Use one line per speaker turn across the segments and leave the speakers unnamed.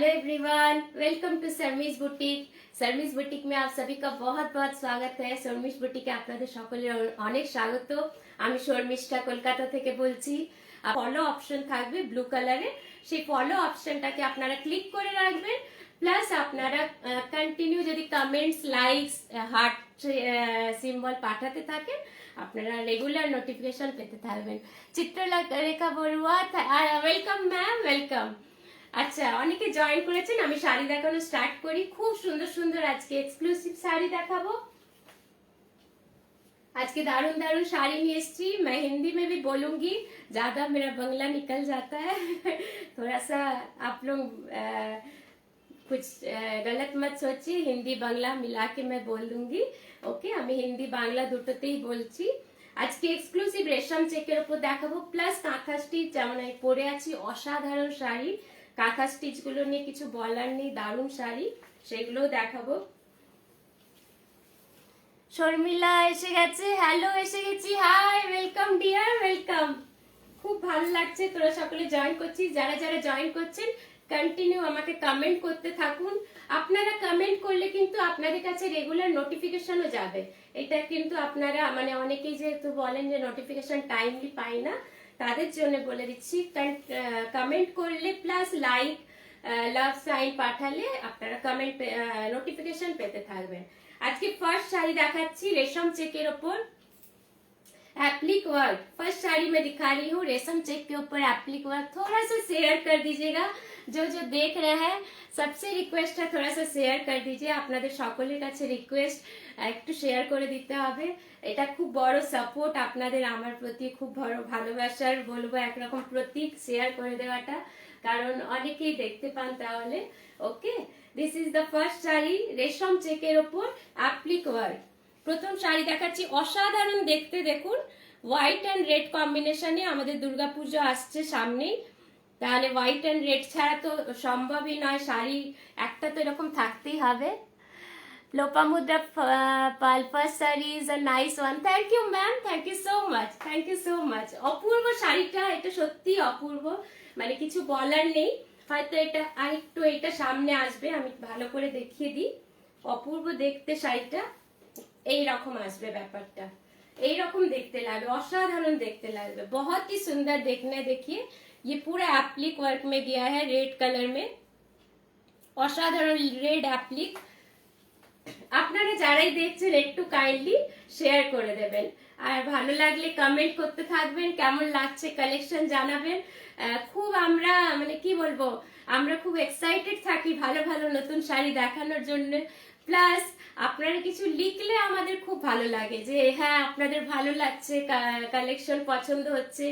Hello everyone, welcome to Sharmi's Boutique. Sharmi's Boutique में आप सभी का बहुत बहुत स्वागत है। शर्मिस বুটিকে আপনাদের সকলের অনেক স্বাগত। আমি শর্মিষ্ঠা কলকাতা থেকে বলছি। ফলো অপশন থাকবে ব্লু কালারে, সেই ফলো অপশনটাকে আপনারা ক্লিক করে রাখবেন। প্লাস আপনারা কন্টিনিউ যদি কমেন্টস, লাইকস, হার্ট সিম্বল পাঠাতে থাকেন, আপনারা রেগুলার নোটিফিকেশন পেতে থাকবেন। Chitralekha Barua, welcome ma'am, welcome. আচ্ছা, অনেকে জয়েন করেছেন। আমি শাড়ি দেখানো স্টার্ট করি। খুব সুন্দর সুন্দর আজকে এক্সক্লুসিভ শাড়ি দেখাবো। আজকে दारुण दारुण साड़ी नहीं एसची। मैं हिंदी में भी बोलूंगी, ज्यादा मेरा बंगला निकल जाता है थोड़ा सा आप लोग कुछ गलत मत सोचिए। हिंदी बांग्ला मिला के मैं बोल दूंगी। ओके, আমি হিন্দি বাংলা দুটোতেই বলছি। আজকে এক্সক্লুসিভ রেশম চেকের উপর দেখাবো, প্লাস কাঁথা স্টিচ। যেমন আমি পরে আছি অসাধারণ শাড়ি, কাঁথা স্টিচ গুলো নিয়ে কিছু বলার নেই, দারুণ শাড়ি, সেগুলোও দেখাবো। শর্মিলা এসে গেছে, হ্যালো এসে গেছি, হাই, ওয়েলকাম ডিয়ার, ওয়েলকাম। খুব ভালো লাগছে তোরা সকলে জয়েন করছিস। যারা যারা জয়েন করছেন কন্টিনিউ আমাকে কমেন্ট করতে থাকুন। আপনারা কমেন্ট করলে কিন্তু আপনাদের কাছে রেগুলার নোটিফিকেশনও যাবে। এটা কিন্তু আপনারা মানে অনেকেই যেহেতু বলেন যে নোটিফিকেশন টাইমলি পাই না, তাদের জন্য বলে দিচ্ছি কমেন্ট করলে প্লাস লাইক, লাভ সাইন পাঠালে আপনারা কমেন্ট নোটিফিকেশন পেতে থাকবেন। আজকে ফার্স্ট শাড়ি দেখাচ্ছি রেশম চেকের ওপর एप्लिक वर्क। फर्स्ट साड़ी में दिखा रही हूँ रेशम चेक के ऊपर एप्लिक वर्क। थोड़ा सा शेयर कर दीजिएगा, जो जो देख रहे हैं सबसे रिक्वेस्ट है थोड़ा सा शेयर कर दीजिए। আপনাদের সকলের কাছে রিকোয়েস্ট একটু শেয়ার করে দিতে হবে। এটা খুব বড় সাপোর্ট আপনাদের আমার প্রতি, খুব বড় ভালোবাসার বলবো একরকম প্রতীক শেয়ার করে দেওয়াটা, কারণ অনেকেই দেখতে পান তাহলে। Okay, this is the first sari রেশম চেকের ওপর অ্যাপ্লিক ওয়ার্ক। প্রথম শাড়ি দেখাচ্ছি, অসাধারণ দেখতে। দেখুন হোয়াইট অ্যান্ড রেড কম্বিনেশনে আমাদের দুর্গাপুজো আসছে সামনেই, তাহলে হোয়াইট অ্যান্ড রেড ছাড়া তো সম্ভবই নয়। শাড়ি একটা তো এরকম থাকতেই হবে। Lopamudra Pal, first sari is a nice one. Thank you ma'am, thank you so much, thank you so much. অপূর্ব শাড়িটা, এটা সত্যি অপূর্ব, মানে কিছু বলার নেই। হয়তো এটা আরেকটু এটা সামনে আসবে, আমি ভালো করে দেখিয়ে দিই। অপূর্ব দেখতে শাড়িটা এই রকম আসবে, ব্যাপারটা এই রকম দেখতে লাগবে, অসাধাरण देखते লাগবে, बहुत ही सुंदर देखने। देखिए ये पूरा एप्लिक वर्क में गया है रेड कलर में, অসাধারণ রেড অ্যাপ্লিক। আপনারা যারাই দেখছেন একটু কাইন্ডলি শেয়ার করে দেবেন, আর ভালো লাগলে কমেন্ট করতে থাকবেন, কেমন লাগছে কালেকশন জানাবেন। খুব আমরা মানে কি বলবো, আমরা খুব এক্সাইটেড থাকি ভালো ভালো নতুন শাড়ি দেখানোর জন্য। প্লাস আপনারা কিছু লিখলে আমাদের খুব ভালো লাগে যে হ্যাঁ আপনাদের ভালো লাগছে, কালেকশন পছন্দ হচ্ছে।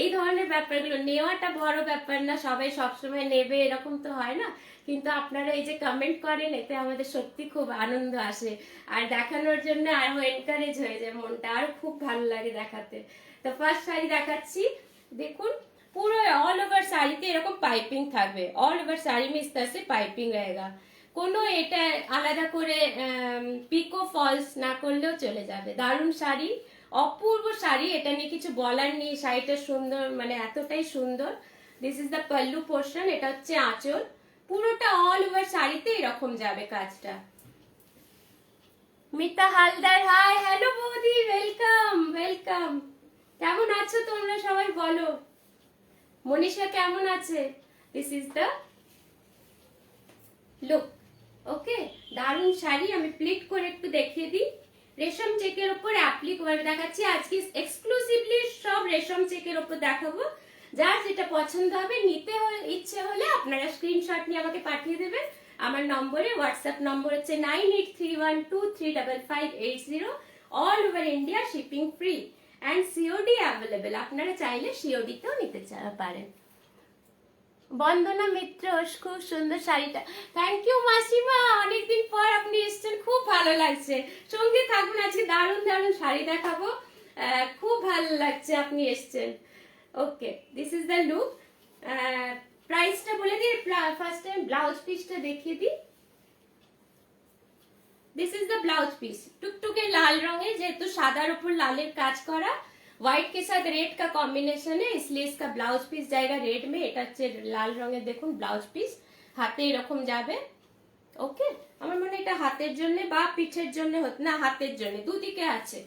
এই ধরনের ব্যাপারগুলো নেওয়াটা বড় ব্যাপার না, সবাই সবসময় নেবে এরকম তো হয় না, কিন্তু আপনারা এই যে কমেন্ট করেন এতে আমাদের সত্যি খুব আনন্দ আসে, আর দেখানোর জন্য আরো এনকারেজ হয়ে যায় মনটা, আর খুব ভালো লাগে দেখাতে। তো ফার্স্ট শাড়ি দেখাচ্ছি, দেখুন পুরো অল ওভার শাড়িতে এরকম পাইপিং থাকবে। অল ওভার শাড়ি में इस तरह से पाइपिंग रहेगा। কোনো এটা আলাদা করে পিকো ফলস না করলেও চলে যাবে। দারুণ শাড়ি, অপূর্ব শাড়ি, এটা নিয়ে কিছু বলার নেই। শাড়িটা সুন্দর, মানে এতটাই সুন্দর। This is the pallu portion, এটা হচ্ছে আঁচল। পুরোটা অল ওভার শাড়িতে এরকম যাবে কাজটা। মিতা হালদার, হাই, হ্যালো বৌদি, ওয়েলকাম ওয়েলকাম। কেমন আছো তোমরা সবাই বলো। মনীষা কেমন আছে? This is the look. Okay, দারুণ শাড়ি। আমি প্লিট করে একটু দেখিয়ে দিই। রেশম চেকের উপর অ্যাপ্লিক ওয়ার্ক দেখাচ্ছি আজকে এক্সক্লুসিভলি, সব রেশম চেকের উপর দেখাবো। যার যেটা পছন্দ হবে, নিতে ইচ্ছে হলে আপনারা স্ক্রিনশট নিয়ে আমাকে পাঠিয়ে দেবেন আমার নম্বরে। হোয়াটসঅ্যাপ নম্বর হচ্ছে 9831235580। All over India shipping free and COD available. আপনারা চাইলে সিওডিতেও নিতে পারেন। বন্দনা মিত্র, খুব সুন্দর শাড়িটা। থ্যাংক ইউ মাসিমা, অনেকদিন পর আপনি এসেছেন, খুব ভালো লাগছে। সঙ্গে থাকুন, আজকে দারুণ দারুণ শাড়ি দেখাবো, খুব ভালো লাগছে আপনি এসেছেন। ওকে, দিস ইজ দ্য লুক। প্রাইসটা বলে দিই, ফার্স্ট টাইম ব্লাউজ পিসটা দেখিয়ে দিই। This is the blouse piece, টুকটুকে লাল রঙের, যেহেতু সাদার উপর লালের কাজ করা, व्हाइट के साथ रेड का कॉम्बिनेशन है, इसलिए इसका ब्लाउज पीस जाएगा रेड में। এটা হচ্ছে লাল রঙের, দেখুন ব্লাউজ পিস হাতে এরকম যাবে। ওকে, আমার মনে হয় এটা হাতের জন্য বা পিঠের জন্য না, হাতের জন্য, দুদিকে আছে,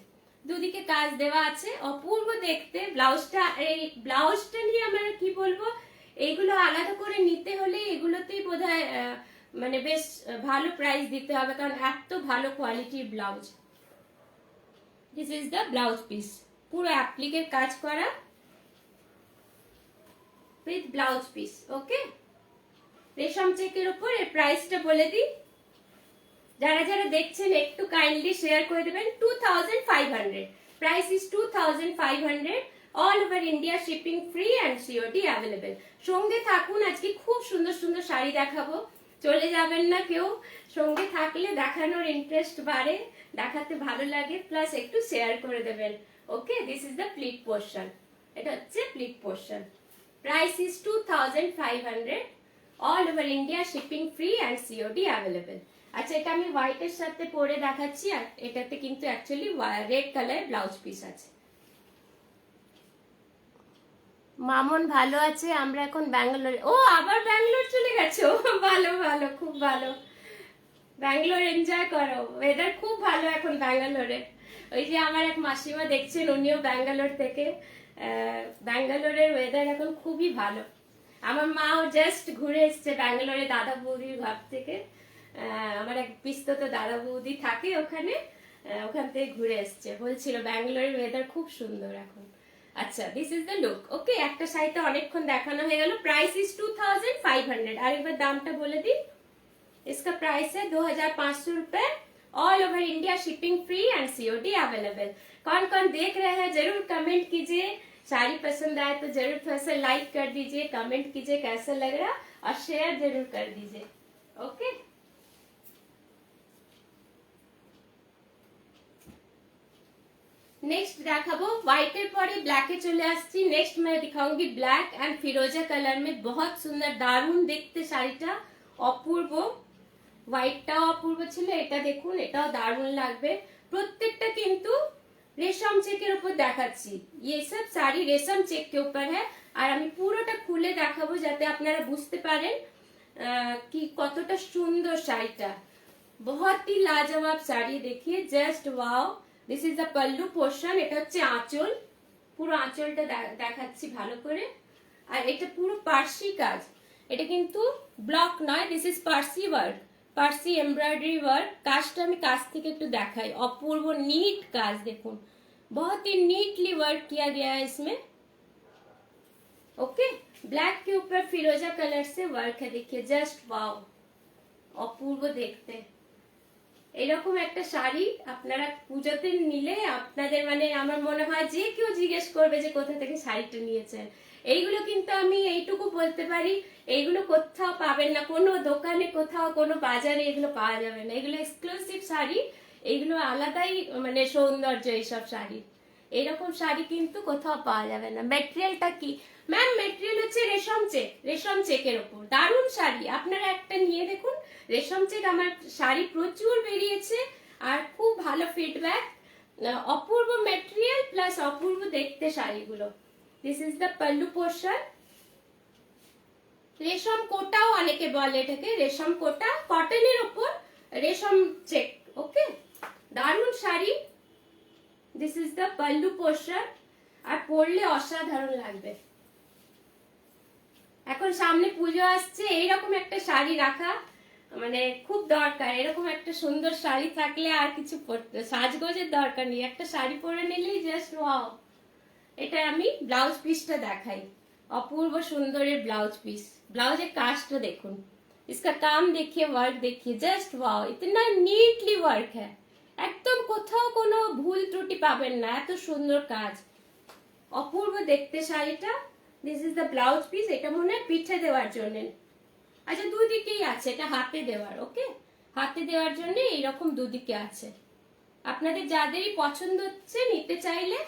দুদিকে কাজ দেওয়া আছে, অপূর্ব দেখতে। ব্লাউজটা, এই ব্লাউজটা নিয়ে আমার কি বলবো, এইগুলো আলাদা করে নিতে হলে এগুলোতেই বোধহয় মানে বেশ ভালো প্রাইস দিতে হবে, কারণ এত ভালো কোয়ালিটির blouse. This is the blouse piece, পুরো অ্যাপ্লিকের কাজ করা উইথ ব্লাউজ পিস। ওকে, রেশম চেকের উপর এর প্রাইসটা বলে দিই, যারা যারা দেখছেন একটু কাইন্ডলি শেয়ার করে দেবেন। 2500, price is 2500, all over India shipping free and COD available. সঙ্গে থাকুন, আজকে খুব সুন্দর সুন্দর শাড়ি দেখাবো, চলে যাবেন না কেউ। সঙ্গে থাকলে দেখানোর ইন্টারেস্ট বাড়ে, দেখাতে ভালো লাগে, প্লাস একটু শেয়ার করে দেবেন। Okay, this is the pleat portion, এটা হচ্ছে pleat portion. Price is 2500, all over India shipping free and COD available. আচ্ছা, এটা আমি হোয়াইটের সাথে পরে দেখাচ্ছি, আর এটাতে কিন্তু actually red colour blouse piece আছে। মামন ভালো আছে, আমরা এখন ব্যাঙ্গালোরে। ও, আবার ব্যাঙ্গালোর চলে গেছো, ভালো ভালো, খুব ভালো, ব্যাঙ্গালোর এনজয় করো, ওয়েদার খুব ভালো এখন ব্যাঙ্গালোরে। ওই যে আমার এক মাসিমা দেখছেন, উনিও ব্যাঙ্গালোর থেকে। ব্যাঙ্গালোরের ওয়েদার এখন খুবই ভালো। আমার মাও জাস্ট ঘুরে এসছে ব্যাঙ্গালোরে দাদা বৌদির ঘর থেকে। আমার এক পিস্তত দাদা বৌদি থাকে ওখানে, ওখান থেকে ঘুরে এসছে, বলছিল ব্যাঙ্গালোরের ওয়েদার খুব সুন্দর এখন। আচ্ছা, দিস ইজ দ্য লুক। ওকে, একটা শাড়িতে অনেকক্ষণ দেখানো হয়ে গেল। Price is 2500। আরেকবার দামটা বলে দিই, इसका प्राइस है 2500 रुपए, all over India shipping free and COD available. कौन कौन देख रहे हैं जरूर कमेंट कीजिए, साड़ी पसंद आए तो जरूर थोड़ा सा लाइक कर दीजिए, कमेंट कीजिए कैसा लग रहा, और शेयर जरूर कर दीजिए। ओके, नेक्स्ट देखाबो व्हाइटर परे ब्लैके चले आसছি। नेक्स्ट मैं दिखाऊंगी ब्लैक एंड फिरोजा कलर में, बहुत सुंदर दारुण देखते শাড়িটা, অপূর্ব। হোয়াইটটাও অপূর্ব ছিল, এটা দেখুন, এটাও দারুণ লাগবে। প্রত্যেকটা কিন্তু রেশম চেকের উপর দেখাচ্ছি, ये सब साड़ी रेशम चेक के ऊपर है। আর আমি পুরোটা খুলে দেখাবো যাতে আপনারা বুঝতে পারেন কি কতটা সুন্দর শাড়িটা। बहुत ही लाजवाब শাড়ি, देखिए just wow. This is the pallu portion, এটা হচ্ছে আঁচল, পুরো আঁচলটা দেখাচ্ছি ভালো করে। আর এটা পুরো পার্সি কাজ, এটা কিন্তু ব্লক নয়, this is Parsi work, Parsi embroidery work. কাজটা আমি কাছ থেকে একটু দেখাই, অপূর্ব नीट কাজ দেখুন, बहुत ही नीटली वर्क किया गया है इसमें। ओके, ब्लैक के ऊपर फिरोजा कलर से वर्क है, देखिए जस्ट वाओ, অপূর্ব দেখতে। এরকম একটা শাড়ি আপনারা পুজোতে নিলে আপনাদের মানে আমার মনে হয় যে কেউ জিজ্ঞেস করবে যে কোথা থেকে শাড়িটা নিয়েছেন। এইগুলো কিন্তু আমি এইটুকু বলতে পারি, এইগুলো কোথাও পাবেন না, কোনো দোকানে কোথাও কোনো বাজারে এগুলো পাওয়া যাবে না। এগুলো এক্সক্লুসিভ শাড়ি, এইগুলো আলাদাই মানে সৌন্দর্য এইসব শাড়ি। এরকম শাড়ি কিন্তু কোথাও পাওয়া যাবে না। ম্যাটেরিয়ালটা কি ম্যাম? ম্যাটেরিয়াল হচ্ছে রেশম চেক, রেশম চেকের ওপর দারুণ শাড়ি, আপনারা একটা নিয়ে দেখুন। রেশম চেক আমার শাড়ি প্রচুর বেরিয়েছে আর খুব ভালো ফিডব্যাক, অপূর্ব ম্যাটেরিয়াল প্লাস অপূর্ব দেখতে শাড়িগুলো। This is the pallu portion. রেশম কোটাও অনেকে বলে এটাকে, রেশম কোটা, কটনের ওপর রেশম চেক। ওকে, দারুণ sari. This is the pallu portion, আর পরলে অসাধারণ লাগবে। এখন সামনে পুজো আসছে, এইরকম একটা শাড়ি রাখা মানে খুব দরকার। এরকম একটা সুন্দর শাড়ি থাকলে আর কিছু সাজগোজের দরকার নেই, একটা শাড়ি পরে নিলেই জাস্ট ওয়াও। এটা আমি ব্লাউজ পিসটা দেখাই, অপূর্ব সুন্দরের ব্লাউজ পিস। ব্লাউজের কাজটা দেখুন, इसका काम देखिए, वर्क देखिए, जस्ट वाओ, इतना नीटली वर्क है, একদম কোথাও কোনো ভুল ত্রুটি পাবেন না, এত সুন্দর কাজ, অপূর্ব দেখতে শাড়িটা। This is the blouse piece, এটা মনে হয় পিঠে দেওয়ার জন্য। আচ্ছা, দুদিকেই আছে, এটা হাতে দেওয়ার। ওকে, হাতে দেওয়ার জন্য এইরকম দুদিকে আছে। আপনাদের যাদেরই পছন্দ হচ্ছে নিতে চাইলে।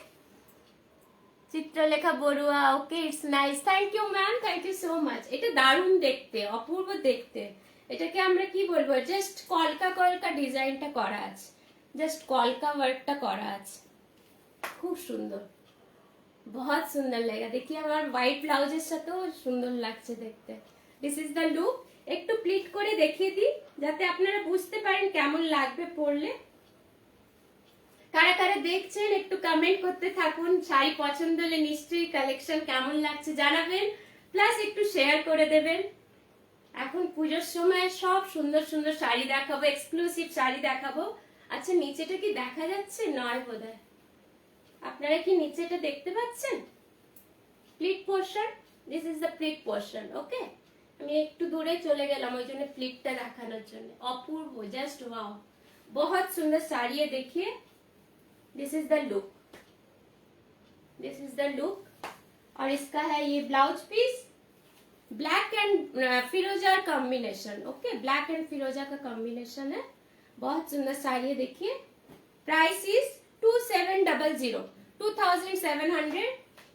Chitralekha Barua, okay, it's nice, thank you ma'am, thank you so much. এটা দারুণ দেখতে, অপূর্ব দেখতে। এটাকে আমরা কি বলবো, জাস্ট কলকা কলকা ডিজাইনটা করা আছে, জাস্ট কলকা ওয়ার্কটা করা আছে, খুব সুন্দর, बहुत सुंदर लगेगा। देखिए আমার হোয়াইট ব্লাউজের সাথেও সুন্দর লাগছে দেখতে। This is the look. একটু প্লিট করে দেখিয়ে দিই যাতে আপনারা বুঝতে পারেন কেমন লাগবে পরলে। কারা কারা দেখছেন একটু কমেন্ট করতে থাকুন। শাড়ি পছন্দ হলে নিশ্চয়ই কালেকশন কেমন লাগছে জানাবেন, প্লাস একটু শেয়ার করে দেবেন। এখন পুজোর সময় সব সুন্দর সুন্দর শাড়ি দেখাবো, এক্সক্লুসিভ শাড়ি দেখাবো। আচ্ছা নিচেটা কি দেখা যাচ্ছে? নয় বোধহয়। আপনারা কি নিচেটা দেখতে পাচ্ছেন? Pleat portion, this is the pleat portion. Okay, আমি একটু দূরে চলে গেলাম ওই জন্য প্লিটটা দেখানোর জন্য। অপূর্ব, জাস্ট ওয়াও, बहुत सुंदर साड़ी है। देखिए, this is the look, this is the look. और इसका है ये ब्लाउज पीस, ब्लैक एंड फिरोजा कॉम्बिनेशन। ओके, ब्लैक एंड फिरोजा का कॉम्बिनेशन है, बहुत सुंदर साड़ी है। देखिए, price is 2700, 2700,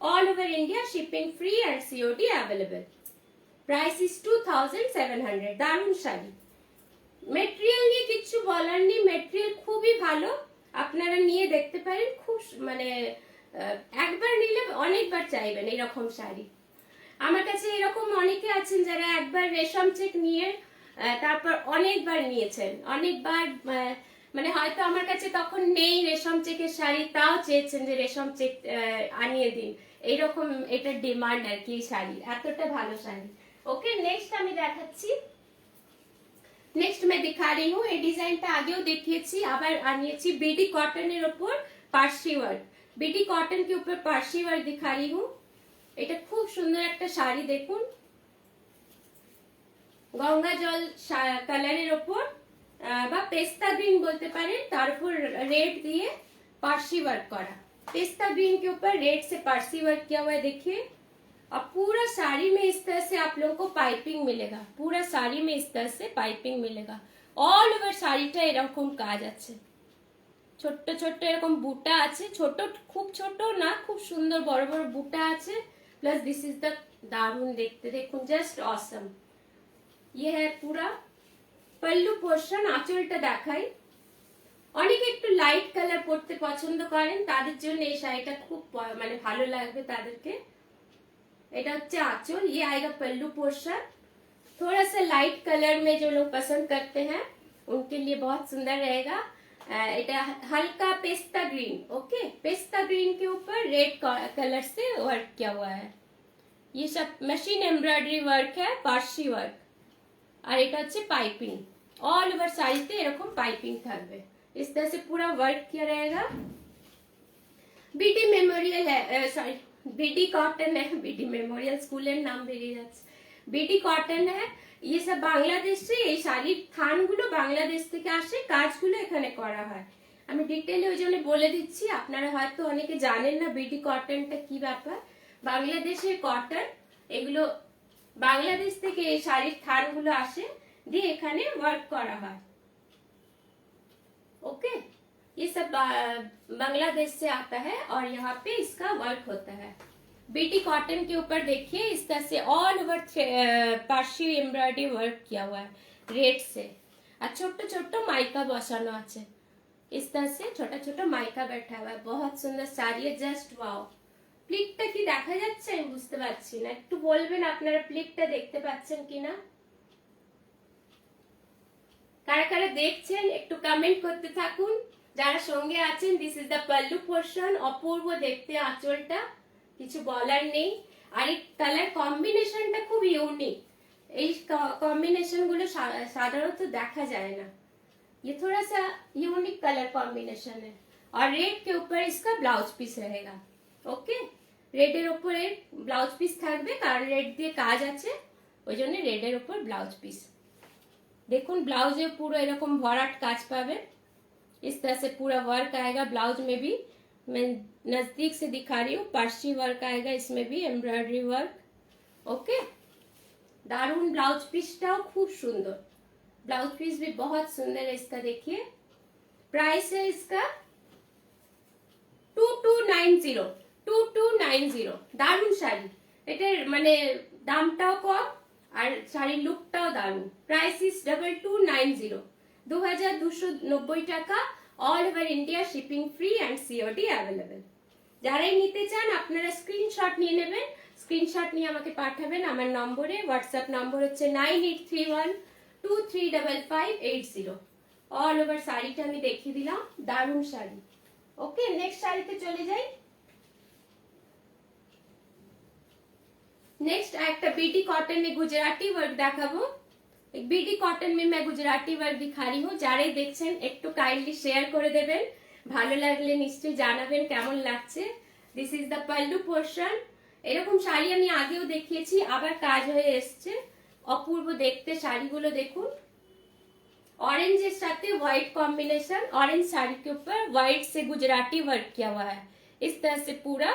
all over India, shipping free and COD available. Price is 2700। দারুণ শাড়ি। মেটেরিয়াল নিয়ে কিছু বলার নেই, মেটেরিয়াল খুবই ভালো, আপনারা নিয়ে দেখতে পারেন। খুব মানে একবার নিলে অনেকবার চাইবেন এরকম শাড়ি। আমার কাছে এরকম অনেকে আছেন যারা একবার রেশম চেক নিয়ে তারপর অনেকবার নিয়েছেন, অনেকবার মানে হয়তো আমার কাছে তখন নেই রেশম চেকের শাড়ি, তাও চেয়েছেন যে রেশম চেক আনিয়ে দিন। এইরকম এটা ডিমান্ড আর কি শাড়ি, এতটা ভালো শাড়ি। ओके, नेक्स्ट আমি দেখাচ্ছি। नेक्स्ट मैं दिखा रही हूँ, এই ডিজাইনটা আগেও দেখিয়েছি, আবার আনিয়েছি बीडी কটনের উপর পার্সি ওয়ার্ক। बीडी কটন के ऊपर পার্সি ওয়ার্ক दिखा रही हूँ। এটা খুব সুন্দর একটা শাড়ি, দেখুন, গঙ্গা জল কালারের উপর বা পেস্তা গ্রিন বলতে পারেন, তার উপর রেড দিয়ে পার্সি ওয়ার্ক করা। पेस्ता ग्रीन के ऊपर रेड से पार्सी वर्क किया हुआ है। देखिए, अब पूरा साड़ी में इस तरह से आप लोगों को पाइपिंग मिलेगा, पूरा साड़ी में इस तरह से पाइपिंग मिलेगा। ऑल ओवर শাড়িটা এরকম কাজ আছে, ছোট্ট ছোট্ট এরকম বুটা আছে, ছোট খুব ছোট না, খুব সুন্দর বড় বড় বুটা আছে। প্লাস দিস ইজ দ্য, দারুণ দেখতে, দেখুন, জাস্ট অসম। ये है पूरा পল্লু পোর্শন। আঁচলটা দেখাই। অনেকে একটু লাইট কালার পরতে পছন্দ করেন, তাদের জন্য এই শাড়িটা খুব মানে ভালো লাগবে তাদেরকে। এটা হচ্ছে आंचल, ये आएगा पल्लू पोर्शन। थोड़ा सा लाइट कलर में जो लोग पसंद करते हैं उनके लिए बहुत सुंदर रहेगा। এটা हल्का pista green. Okay, pista green के ऊपर रेड कलर से वर्क किया हुआ है। ये सब मशीन एम्ब्रॉयडरी वर्क है, पार्सी वर्क। और এটা হচ্ছে पाइपिंग, ऑल ओवर শাড়িতে এরকম पाइपिंग থাকবে, इस तरह से पूरा वर्क किया रहेगा। बीडी मेमोरियल है, सॉरी बीडी कॉटन है, बीडी मेमोरियल स्कूलेर नाम बेरिয়ে যাচ্ছে। बीडी कॉटन है, ये सब बांग्लादेश से, এই শাড়ির থানগুলো বাংলাদেশ থেকে আসে, কাজগুলো এখানে করা হয়। আমি ডিটেইলে ওই জন্য বলে দিচ্ছি, আপনারা হয়তো অনেকে জানেন না बीडी কটনটা কি ব্যাপার। বাংলাদেশের কটন, এগুলো বাংলাদেশ থেকে এই শাড়ির থানগুলো আসে, দিয়ে এখানে ওয়ার্ক করা হয়। ओके, ये सब बांग्लादेश से आता है और यहाँ पे इसका वर्क होता है। बीटी कॉटन के ऊपर देखिए, इस तरह से all over Parsi embroidery work किया हुआ है रेड से। और छोटा छोटा माइका बसानो আছে, इस तरह से छोटा छोटा माइका बैठा हुआ है। बहुत सुंदर साड़ी है, जस्ट वाओ। প্লিটটা কি দেখা যাচ্ছে? আমি বুঝতে পারছি না, একটু বলবেন আপনারা প্লিটটা দেখতে পাচ্ছেন কিনা। কারা কারা দেখছেন একটু কমেন্ট করতে থাকুন। যারা সঙ্গে আছেন, this is the pallu portion. অপূর্ব দেখতে আঁচলটা, কিছু বলার নেই। আর এই কালার কম্বিনেশনটা খুব ইউনিক, এই কম্বিনেশন গুলো সাধারণত দেখা যায় না। ये थोड़ा सा यूनिक कलर कॉम्बिनेशन है। और रेड के ऊपर इसका ब्लाउज पीस रहेगा। ओके, रेडের উপরে ব্লাউজ পিস থাকবে, কারণ রেড দিয়ে কাজ আছে, ওই জন্য রেডের উপর ব্লাউজ পিস। দেখুন, ব্লাউজে পুরো এরকম ভরাট কাজ পাবে, इस तरह से पूरा वर्क आएगा ब्लाउज में भी। मैं नजदीक से दिखा रही हूँ, पार्सी वर्क आएगा इसमें भी, एम्ब्रॉयडरी वर्क। ओके, दारुण ब्लाउज पीसটাও খুব সুন্দর, ब्लाउज पीस भी बहुत सुंदर है इसका। देखिए, प्राइस है इसका 2290, 2290। দারুণ শাড়ি, এটার মানে দামটাও কম আর শাড়ির লুকটাও দারুণ। প্রাইস ইজ 2290, 2290 টাকা। All over India, shipping free and COD available. যারাই নিতে চান আপনারা স্ক্রিনশট নিয়ে নেবেন, স্ক্রিনশট নিয়ে আমাকে পাঠাবেন আমার নম্বরে। হোয়াটসঅ্যাপ নম্বর হচ্ছে 9831235580। অল ওভার শাড়িটা আমি দেখিয়ে দিলাম, দারুণ শাড়ি। ओके नेक्स्ट শাড়িতে চলে যাই। नेक्स्ट একটা बीटी कॉटन में गुजराती वर्क দেখাবো। एक बीटी कॉटन में मैं गुजराती वर्क दिखा रही हूँ। যারাই দেখছেন একটু কাইন্ডলি শেয়ার করে দেবেন, ভালো লাগলে নিশ্চয়ই জানাবেন কেমন লাগছে। This is the pallu portion. এরকম শাড়ি আমি আগেও দেখিয়েছি, আবার কাজ হয়ে এসছে, অপূর্ব দেখতে শাড়িগুলো দেখুন। ऑरेंज के साथ व्हाइट कॉम्बिनेशन, ऑरेंज साड़ी के ऊपर व्हाइट से गुजराती वर्क किया हुआ है। इस तरह से पूरा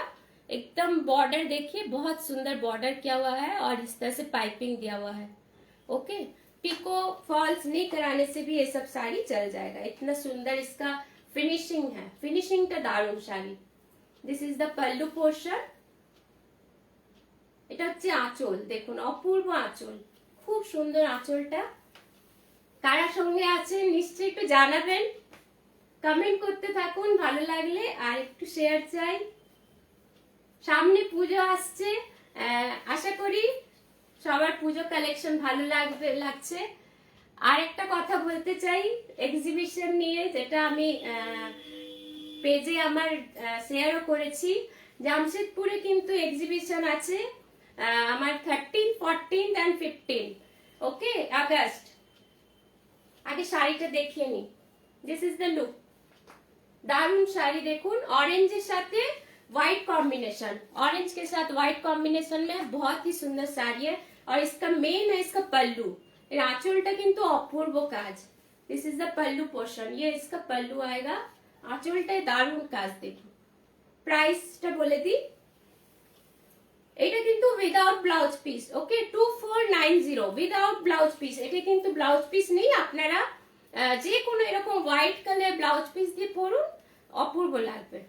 एकदम बॉर्डर देखिए, बहुत सुंदर बॉर्डर किया हुआ है और इस तरह से पाइपिंग दिया हुआ है। ओके, पिको फॉल्स नहीं कराने से भी ये सब साड़ी चल जाएगा। इतना सुंदर इसका फिनिशिंग है, फिनिशिंग टा दारुण sari. This is the pallu portion. এটা হচ্ছে আঁচল, দেখুন অপূর্ব আঁচল, খুব সুন্দর আঁচলটা। কারা সঙ্গে আছেন নিশ্চয়ই একটু জানাবেন, কমেন্ট করতে থাকুন ভালো লাগলে, আর একটু শেয়ার চাই। সামনে পুজো আসছে, আশা করি সবার পুজো কালেকশন ভালো লাগছে। আর একটা কথা বলতে চাই এক্সিবিশন নিয়ে, যেটা আমি পেজে আমার শেয়ারও করেছি। জামশেদপুরে কিন্তু এক্সিবিশন আছে আমার 13, 14 and 15 ওকে আগস্ট। আগে শাড়িটা দেখিয়ে নি। दिस इज द लुक, दारुण শাড়ি দেখুন, ऑरेंज साथे व्हाइट कॉम्बिनेशन, ऑरेंज के साथ व्हाइट कॉम्बिनेशन में बहुत ही सुंदर साड़ी है। और इसका मेन है इसका पल्लू, এর আঁচলটা কিন্তু অপূর্ব কাজ। This is the pallu portion, ये इसका पल्लू आएगा, আঁচলটায় দারুণ কাজ দেখুন। প্রাইসটা বলে দিই, এটা কিন্তু উইদাউট ব্লাউজ পিস। ওকে 2490 উইদাউট ব্লাউজ পিস। এটা কিন্তু ব্লাউজ পিস নেই, আপনারা যে কোনো এরকম হোয়াইট কালার ব্লাউজ পিস দিয়ে পরুন, অপূর্ব লাগবে।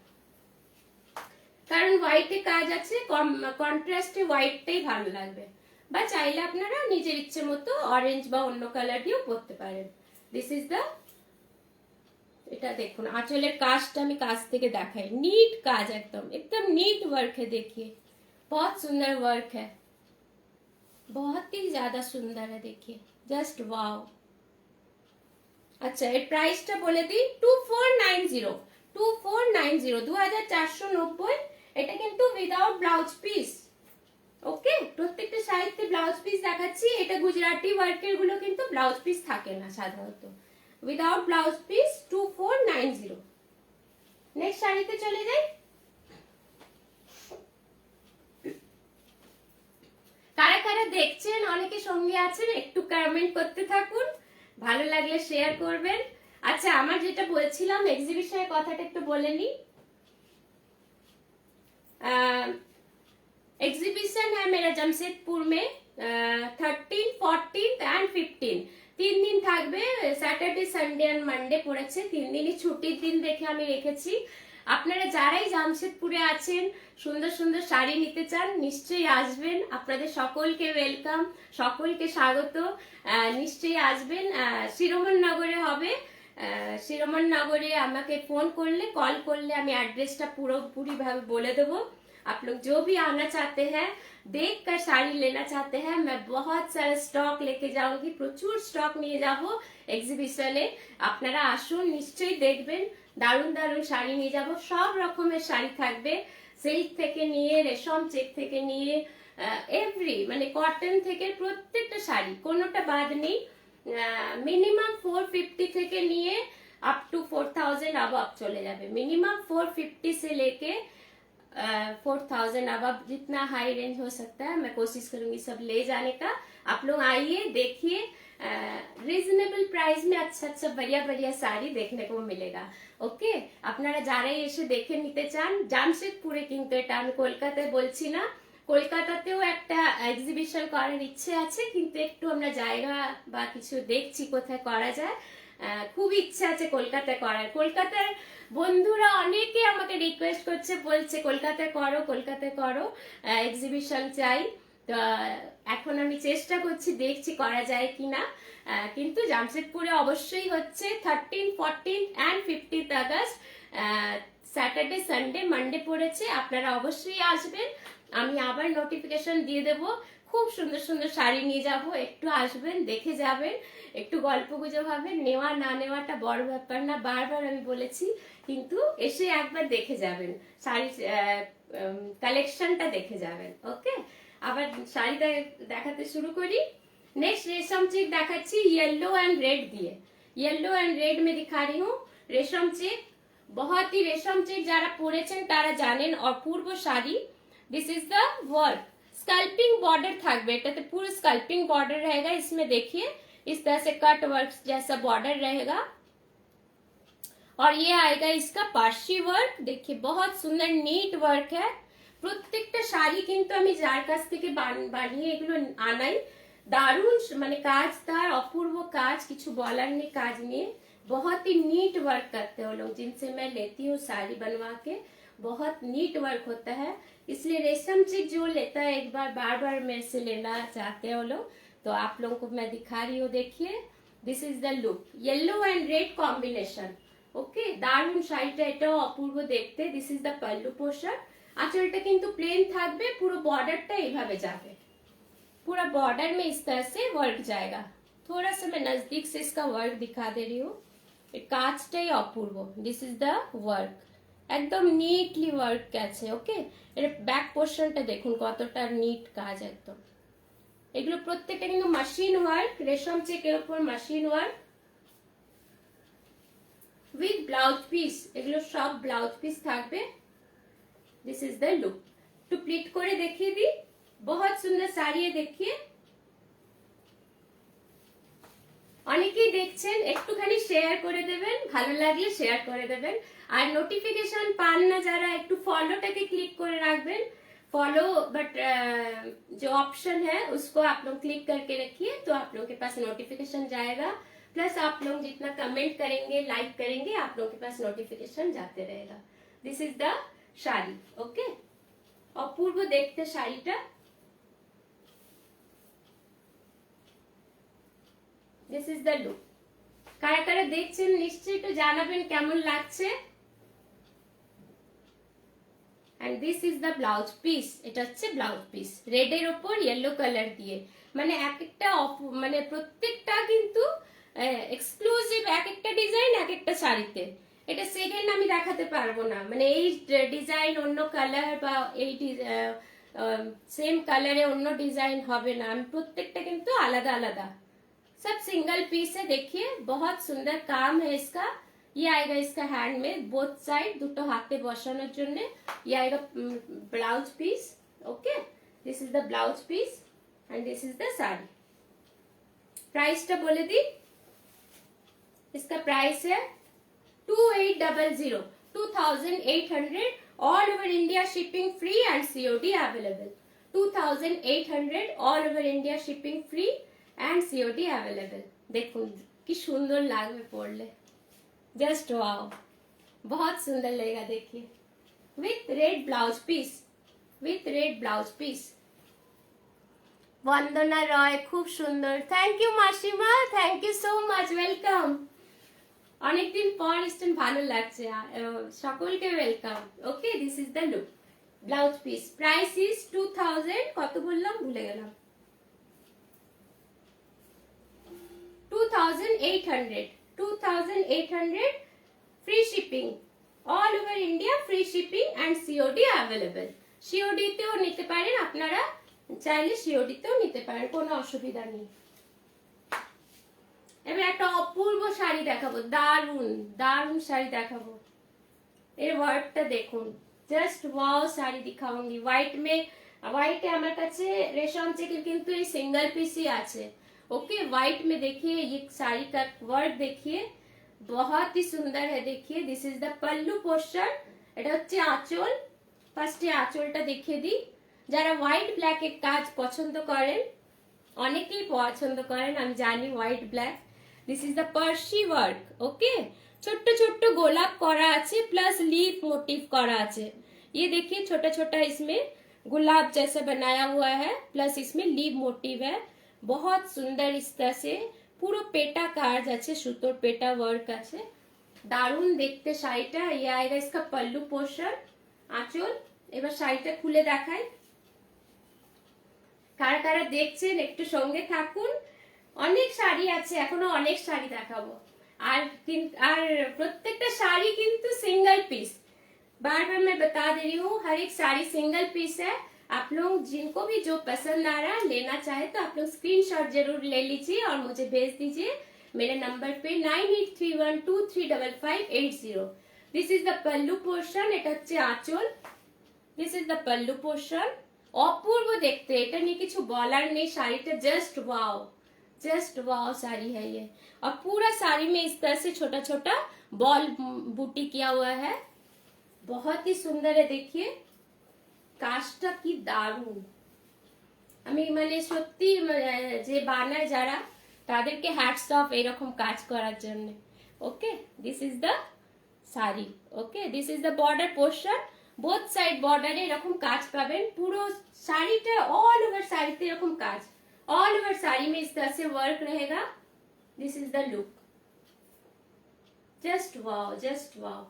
কারণ হোয়াইটে কাজ আছে, কন্ট্রাস্টে হোয়াইটটাই ভালো লাগবে। বা চাইলে আপনারা নিজের ইচ্ছে মতো অরেঞ্জ বা অন্য কালার দিয়েও পরতে পারেন। দিস ইজ দ্য, এটা দেখুন আঁচলের কাজটা আমি কাছ থেকে দেখাই, नीट কাজ, एकदम एकदम नीट वर्क है। देखिए बहुत सुंदर वर्क है, बहुत ही ज्यादा सुंदर है, देखिए जस्ट वाओ। अच्छा এর প্রাইসটা বলে দিই 2490 2490 এটা কিন্তু উইদাউট ব্লাউজ পিস। ওকে, প্রত্যেকটা শাড়িতে ব্লাউজ পিস দেখাচ্ছি, এটা গুজরাটি ওয়ার্কের গুলো কিন্তু ব্লাউজ পিস থাকে না সাধারণত। Without blouse piece 2490। নেক্সট শাড়িতে চলে যাই। কারা কারা দেখছেন, অনেকে সঙ্গে আছেন, একটু কমেন্ট করতে থাকুন, ভালো লাগলে শেয়ার করবেন। আচ্ছা আমার যেটা বলছিলাম এক্সিবিশনের কথাটা একটু বলে নি। एग्जीबिशन है मेरा जमशेदपुर में 13, 14 and 15 তিন দিন থাকবে। স্যাটারডে সানডে আর মানডে পড়েছে, তিন দিনই ছুটির দিন দেখে আমি রেখেছি। আপনারা যারাই জামশেদপুরে আছেন, সুন্দর সুন্দর শাড়ি নিতে চান, নিশ্চয়ই আসবেন। আপনাদের সকলকে ওয়েলকাম, সকলকে স্বাগত, নিশ্চয়ই আসবেন। শিরোমন নগরে হবে, শিরোমন নগরে আমাকে ফোন করলে, কল করলে আমি অ্যাড্রেসটা পুরোপুরি ভাবে বলে দেবো। आप लोग जो भी आना चाहते हैं, देख कर साड़ी लेना चाहते हैं, मैं बहुत सारा स्टॉक लेके जाऊंगी, প্রচুর স্টক নিয়ে যাব এক্সিবিশনে। আপনারা আসুন, নিশ্চয়ই দেখবেন, দারুণ দারুণ শাড়ি নিয়ে যাব, সব রকমের শাড়ি থাকবে, সিল্ক থেকে নিয়ে রেশম চেক থেকে নিয়ে এভরি মানে কটন থেকে প্রত্যেকটা শাড়ি, কোনোটা বাদ নেই। মিনিমাম 450 থেকে নিয়ে আপ টু 4000 अबव চলে যাবে। मिनिमम 450 से लेके 4000 अब जितना हाई रेंज हो सकता है मैं कोशिश करूंगी सब ले जाने का। आप लोग आइए, देखिए, রিজনেবল প্রাইস में अच्छा अच्छा बढ़िया बढ़िया শাড়ি देखने को मिलेगा। ওকে, আপনারা যারাই এসে দেখে নিতে চান, জামশেদপুরে কিন্তু, এটা আমি কলকাতায় বলছি না, কলকাতাতেও একটা এক্সিবিশন করার ইচ্ছে আছে, কিন্তু একটু আমরা জায়গা বা কিছু দেখছি কোথায় করা যায়। খুব ইচ্ছা আছে কলকাতায় করার। কলকাতার বন্ধুরা অনেকে আমাকে রিকোয়েস্ট করছে, বলছে কলকাতায় করো, কলকাতায় করো, এক্সিবিশন চাই। তো এখন আমি চেষ্টা করছি, দেখছি করা যায় কিনা। কিন্তু জামশেদপুরে অবশ্যই হচ্ছে 13, 14 and 15 August Saturday Sunday Monday পড়েছে, আপনারা অবশ্যই আসবেন, আমি আবার নোটিফিকেশন দিয়ে দেব। খুব সুন্দর সুন্দর শাড়ি নিয়ে যাব, একটু আসবেন, দেখে যাবেন, একটু গল্প গুজব হবে। নেওয়া না নেওয়াটা বড় ব্যাপার না, বারবার আমি বলেছি, কিন্তু এসে একবার দেখে যাবেন, শাড়ি কালেকশনটা দেখে যাবেন। ওকে, আবার শাড়িটা দেখাতে শুরু করি। नेक्स्ट रेशम चेक দেখাচ্ছি येलो एंड रेड दिए। येलो एंड रेड में दिखा रही हूँ रेशम चेक। बहुत ही रेशम चेक যারা পরেছেন তারা জানেন। অপূর্ব sari. This is the work. Sculpting border থাকবে, এটাতে पूरा स्कल्पिंग बॉर्डर रहेगा। इसमें देखिए इस तरह से कट वर्क जैसा बॉर्डर रहेगा और ये आएगा इसका पार्शी वर्क। देखिए बहुत सुंदर नीट वर्क है। প্রত্যেকটা শাড়ি কিন্তু আমি যার কাছ থেকে বানিয়ে এগুলো আনাই, दारुण माने काज तार अपूर्व काज, किछु बॉलर ने काज में बहुत ही नीट वर्क करते हो लोग, जिनसे मैं लेती हूँ साड़ी बनवा के, बहुत नीट वर्क होता है। इसलिए रेशम चेक जो लेता है एक बार बार बार मेरे से लेना चाहते हो लोग, तो आप लोगों को मैं दिखा रही हूँ। देखिए this is the look, yellow and red combination. Okay, दारुण শাড়িটা এটাও অপূর্ব দেখতে। This is the pallu portion. আঁচলটা কিন্তু প্লেন থাকবে, পুরো বর্ডারটা এইভাবে যাবে, पूरा बॉर्डर में इस तरह से वर्क जाएगा। थोड़ा सा मैं नजदीक से इसका वर्क दिखा दे रही हूँ। কাজটাই অপূর্ব। दिस इज द वर्क, একদম নিটলি ওয়ার্ক আছে। ওকে, এর ব্যাক পোর্শনটা দেখুন কতটা নিট কাজ একদম। এগুলো প্রত্যেকটা কিন্তু মেশিন ওয়ার্ক, রেশম চেকের উপর machine work with blouse piece. এগুলো সব ব্লাউজ পিস থাকবে। This is the look. একটু প্লিট করে দেখিয়ে দিই। बहुत सुंदर শাড়ি। देखिए অনেকেই দেখছেন, একটুখানি শেয়ার করে দেবেন, ভালো লাগলে শেয়ার করে দেবেন। আর নোটিফিকেশন পান না যারা, একটু फॉलोটাকে क्लिक করে রাখবেন। फॉलो बट जो ऑप्शन है उसको आप लोग क्लिक करके रखिए, तो आप लोगों के पास नोटिफिकेशन जाएगा। प्लस आप लोग जितना कमेंट करेंगे, लाइक करेंगे, आप लोगों के पास नोटिफिकेशन जाते रहेगा। This is the sari. Okay, অপূর্ব দেখতে শাড়িটা। This is the look. কারা কারা দেখছেন নিশ্চয়ই একটু জানাবেন কেমন লাগছে। And this is the blouse piece. এটা হচ্ছে ব্লাউজ পিস, রেড এর উপর ইয়েলো কালার দিয়ে। মানে এক একটা মানে প্রত্যেকটা কিন্তু এক্সক্লুসিভ, এক একটা ডিজাইন এক একটা শাড়িতে। এটা সেকেন্ড আমি দেখাতে পারবো না, মানে এই ডিজাইন অন্য কালার বা এই সেম কালারে অন্য ডিজাइन হবে না। আমি প্রত্যেকটা কিন্তু আলাদা আলাদা, सब सिंगल पीस है। देखिए बहुत सुंदर काम है इसका। ये आएगा इसका हैंड में बोथ साइड, দুটো হাতে বসানোর জন্য। ये आएगा blouse piece. Okay, this is the blouse piece and this is the sari. प्राइसটা বলে দিই। इसका प्राइस है 2800, 2800। All over India shipping free and COD available. 2800 all over India shipping free and COD available. देखो कि सुंदर लागবে পরলে, जस्ट वाओ, बहुत सुंदर लगेगा। देखिए with red blouse piece, with red blouse piece. Vandana Roy खूब सुंदर, थैंक यू मासिमा, thank you so much, welcome. অনেকদিন পর এসেছেন, ভালো লাগছে, সকলকে welcome. Okay, this is the look, blouse piece. Price is 2000, কত বললাম ভুলে গেলাম, 2800, 2800 free shipping all over India, free shipping and COD available. COD তেও নিতে পারেন আপনারা, চাইলে COD তেও নিতে পারেন, কোনো অসুবিধা নেই। এবার একটা অপূর্ব শাড়ি দেখাবো, দারুণ দারুণ শাড়ি দেখাবো। এর ওয়ার্কটা দেখুন, জাস্ট ওয়াও শাড়ি दिखाऊंगी। व्हाइट में, व्हाइट है আমার কাছে রেশম চেকের কিন্তু এই সিঙ্গেল পিসই আছে। ओके, व्हाइट में देखिए ये साड़ी का वर्क देखिए, बहुत ही सुंदर है। देखिए this is the pallu portion. এটা হচ্ছে আঁচল। ফার্স্টে আঁচলটা দেখিয়ে দিই। যারা হোয়াইট ব্ল্যাক এর কাজ পছন্দ করেন, অনেকেই পছন্দ করেন আমি জানি, white black. This is the Parsi work. Okay, ছোট্ট ছোট্ট গোলাপ করা আছে, প্লাস लीफ मोटिव করা আছে। ये देखिए छोटा छोटा इसमें गुलाब जैसा बनाया हुआ है, प्लस इसमें लीफ मोटिव है। बहुत सुंदर इस तरह से পুরো পেটা কাজ আছে, সুতোর পেটা ওয়ার্ক আছে। दारुण देखते শাড়িটা। ये आएगा इसका पल्लू पोर्शन, आंचल। এবার শাড়িটা খুলে দেখাই। কারা কারা দেখছেন একটু সঙ্গে থাকুন, অনেক শাড়ি আছে, এখনো অনেক শাড়ি দেখাবো। আর প্রত্যেকটা শাড়ি কিন্তু सिंगल पीस, बार बार मैं बता दे रही हूँ, हर एक साड़ी सिंगल पीस है। आप लोग जिनको भी जो पसंद आ रहा है लेना चाहे तो आप लोग स्क्रीनशॉट जरूर ले लीजिए और मुझे भेज दीजिए मेरे नंबर पे 9831235580। This is the pallu portion, এটা হচ্ছে আঁচল। This is the pallu portion. অপূর্ব দেখতে, এটা নিয়ে কিছু বলার নেই। শাড়িটা जस्ट वाओ साड़ी है ये। और पूरा साड़ी में इस तरह से छोटा छोटा बॉल बूटी किया हुआ है, बहुत ही सुंदर है। देखिए কাজটা কি দারুণ। আমি মানে সত্যি যে বানায় যারা তাদেরকে হ্যাটস অফ এরকম কাজ করার জন্য। Okay, this is the sari. Okay, this is the border portion. Both side বর্ডারে এরকম কাজ পাবেন। পুরো শাড়িটা ऑल ओवर শাড়িতে এরকম কাজ, ऑल ओवर साड़ी में इस तरह से वर्क रहेगा। This is the look, just wow.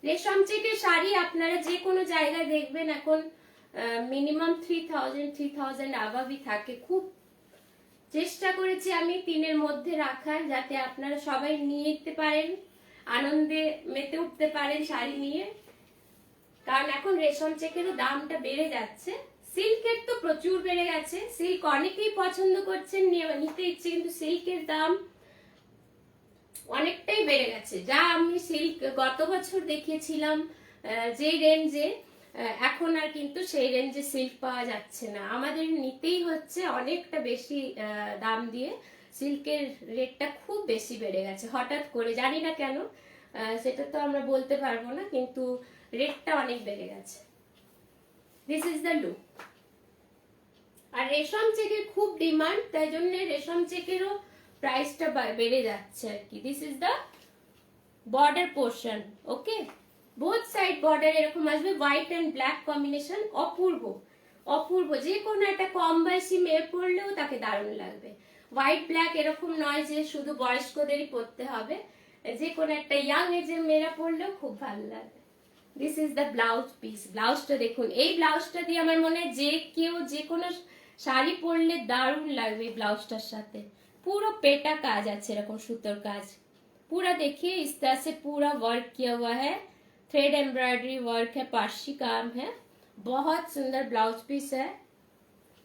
রেশম চেকের শাড়ি আপনারা যে কোনো জায়গায় দেখবেন এখন মিনিমাম 3000 আবাবই থাকে। খুব চেষ্টা করেছি আমি 3-এর মধ্যে রাখার, যাতে আপনারা সবাই নিয়ে নিতে পারেন, আনন্দে মেতে উঠতে পারেন শাড়ি নিয়ে। কারণ এখন রেশম চেকেরও দামটা বেড়ে যাচ্ছে, সিল্কের তো প্রচুর বেড়ে গেছে। সিল্ক অনেকেই পছন্দ করছেন, নিতে ইচ্ছে, কিন্তু সিল্কের দাম অনেকটাই বেড়ে গেছে। যা আমি সিল্ক গত বছর দেখিয়েছিলাম যে রেঞ্জে, এখন আর কিন্তু সেই রেঞ্জে সিল্ক পাওয়া যাচ্ছে না। আমাদের নিতেই হচ্ছে অনেকটা বেশি দাম দিয়ে। সিল্কের রেটটা খুব বেশি বেড়ে গেছে হঠাৎ করে, জানি না কেন, সেটা তো আমরা বলতে পারবো না, কিন্তু রেটটা অনেক বেড়ে গেছে। This is the look. আর রেশম চেকের খুব ডিমান্ড, তাই জন্য রেশম চেকেরও প্রাইসটা বেড়ে যাচ্ছে আর কি। This is the border portion. Okay, both side border এরকম আসবে, হোয়াইট এন্ড ব্ল্যাক কম্বিনেশন। অপূর্ব, যে কোনো একটা কম বয়সী মেয়ে পরলেও তাকে দারুণ লাগবে। হোয়াইট ব্ল্যাক এরকম নয় যে শুধু বয়স্কদেরই পরতে হবে, যে কোনো একটা ইয়াং এজের মেয়েরা পরলেও খুব ভালো লাগবে। This is the blouse piece. ব্লাউজটা দেখুন, এই ব্লাউজটা দিয়ে আমার মনে হয় যে কেউ যে কোনো শাড়ি পরলে দারুণ লাগবে এই ব্লাউজটার সাথে। पूरा पेटा काज আছে এরকম সুতোর কাজ। पूरा देखिए इस तरह से पूरा वर्क किया हुआ है, थ्रेड एम्ब्रॉयडरी वर्क है, पार्शी काम है, बहुत सुंदर ब्लाउज पीस है।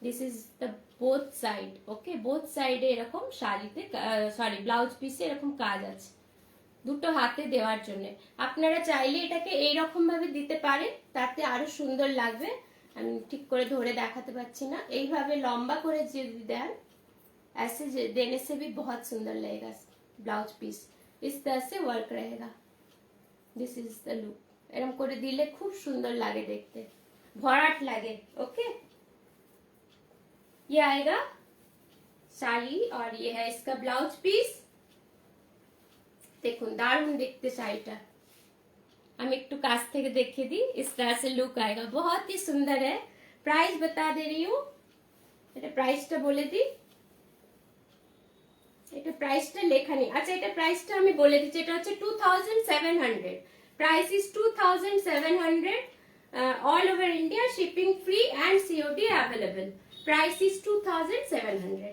This is the both side. Okay, both साइडे এরকম শাড়িতে সরি ব্লাউজ পিসে এরকম কাজ আছে দুটো হাতে দেওয়ার জন্য। আপনারা চাইলে এটাকে এই রকম ভাবে দিতে পারেন, তাতে আরো সুন্দর লাগবে। আমি ঠিক করে ধরে দেখাতে পাচ্ছি না, এইভাবে লম্বা করে যদি দেন ऐसे देने से भी बहुत सुंदर लगेगा ब्लाउज पीस। इस तरह से वर्क रहेगा। This is the look. एरम करे दिले खूब सुंदर लागे देखते, भराट लागे। ओके, ये आएगा साड़ी और ये है इसका ब्लाउज पीस। देखो दारुण देखते শাড়িটা। আমি একটু কাছ থেকে দেখিয়ে দিই। इस तरह से लुक आएगा, बहुत ही सुंदर है। प्राइस बता दे रही हूँ, এটা প্রাইসটা বলে দিই। এটা প্রাইসটা লেখা নেই। আচ্ছা, এটা প্রাইসটা আমি বলে দিচ্ছি, এটা হচ্ছে 2700। Price is 2700, all over India, shipping free and COD available. Price is 2700।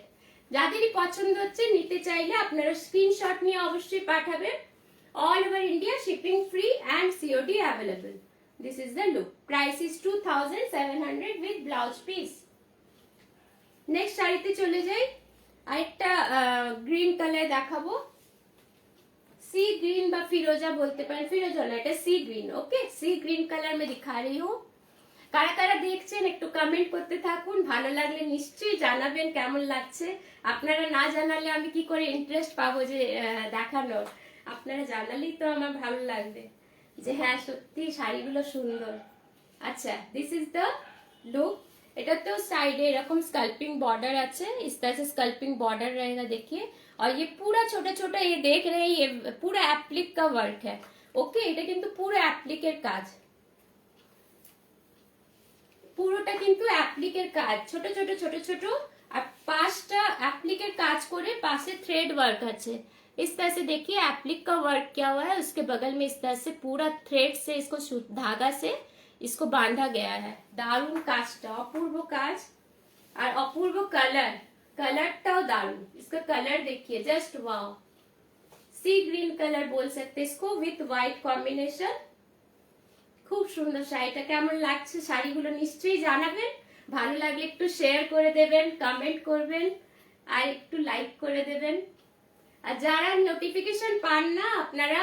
যাদেরই পছন্দ হচ্ছে নিতে চাইলে আপনারা স্ক্রিনশট নিয়ে অবশ্যই পাঠাবেন। All over India, shipping free and COD available. This is the look. Price is 2700 with blouse piece. Next শাড়িতে চলে যাই। আরেকটা গ্রিন কালার দেখাবো, सी ग्रीन বা ফিরোজা বলতে পারেন, ফিরোজা না, এটা सी ग्रीन। ওকে, सी ग्रीन কালার में दिखा रही हूँ। কারা কারা দেখছেন একটু কমেন্ট করতে থাকুন, ভালো লাগলে নিশ্চয়ই জানাবেন কেমন লাগছে। আপনারা না জানালে আমি কি করে ইন্টারেস্ট পাবো যে দেখানোর। আপনারা জানালেই তো আমার ভালো লাগবে যে হ্যাঁ সত্যি শাড়িগুলো সুন্দর। अच्छा, दिस इज द लुक। এটা তো সাইডে এরকম স্কাল্পিং बॉर्डर আছে, इस तरह से स्कल्पिंग बॉर्डर रहेगा देखिए। और ये पूरा छोटा छोटा ये देख रहे हैं, ये पूरा एप्लिक का वर्क है। ओके, এটা কিন্তু পুরো অ্যাপ্লিকের কাজ, পুরোটা কিন্তু অ্যাপ্লিকের কাজ, ছোট ছোট ছোট ছোট। আর পাঁচটা অ্যাপ্লিকের কাজ করে পাশে থ্রেড ওয়ার্ক আছে। इस तरह से देखिए एप्लिक का वर्क किया हुआ है, उसके बगल में इस तरह से पूरा थ्रेड से इसको धागा से इसको बांधा गया है। दारुण काजटा, अपूर्व काज और अपूर्व कलर, कलरटाও दारुण। इसका कलर देखिए, जस्ट वाओ, सी ग्रीन कलर बोल सकते इसको, विथ व्हाइट कॉम्बिनेशन। খুব সুন্দর শাড়িটা। কেমন লাগছে শাড়িগুলো নিশ্চয়ই জানাবেন, ভালো লাগলে একটু শেয়ার করে দেবেন, কমেন্ট করবেন আর একটু লাইক করে দেবেন। আর যারা নোটিফিকেশন পান না আপনারা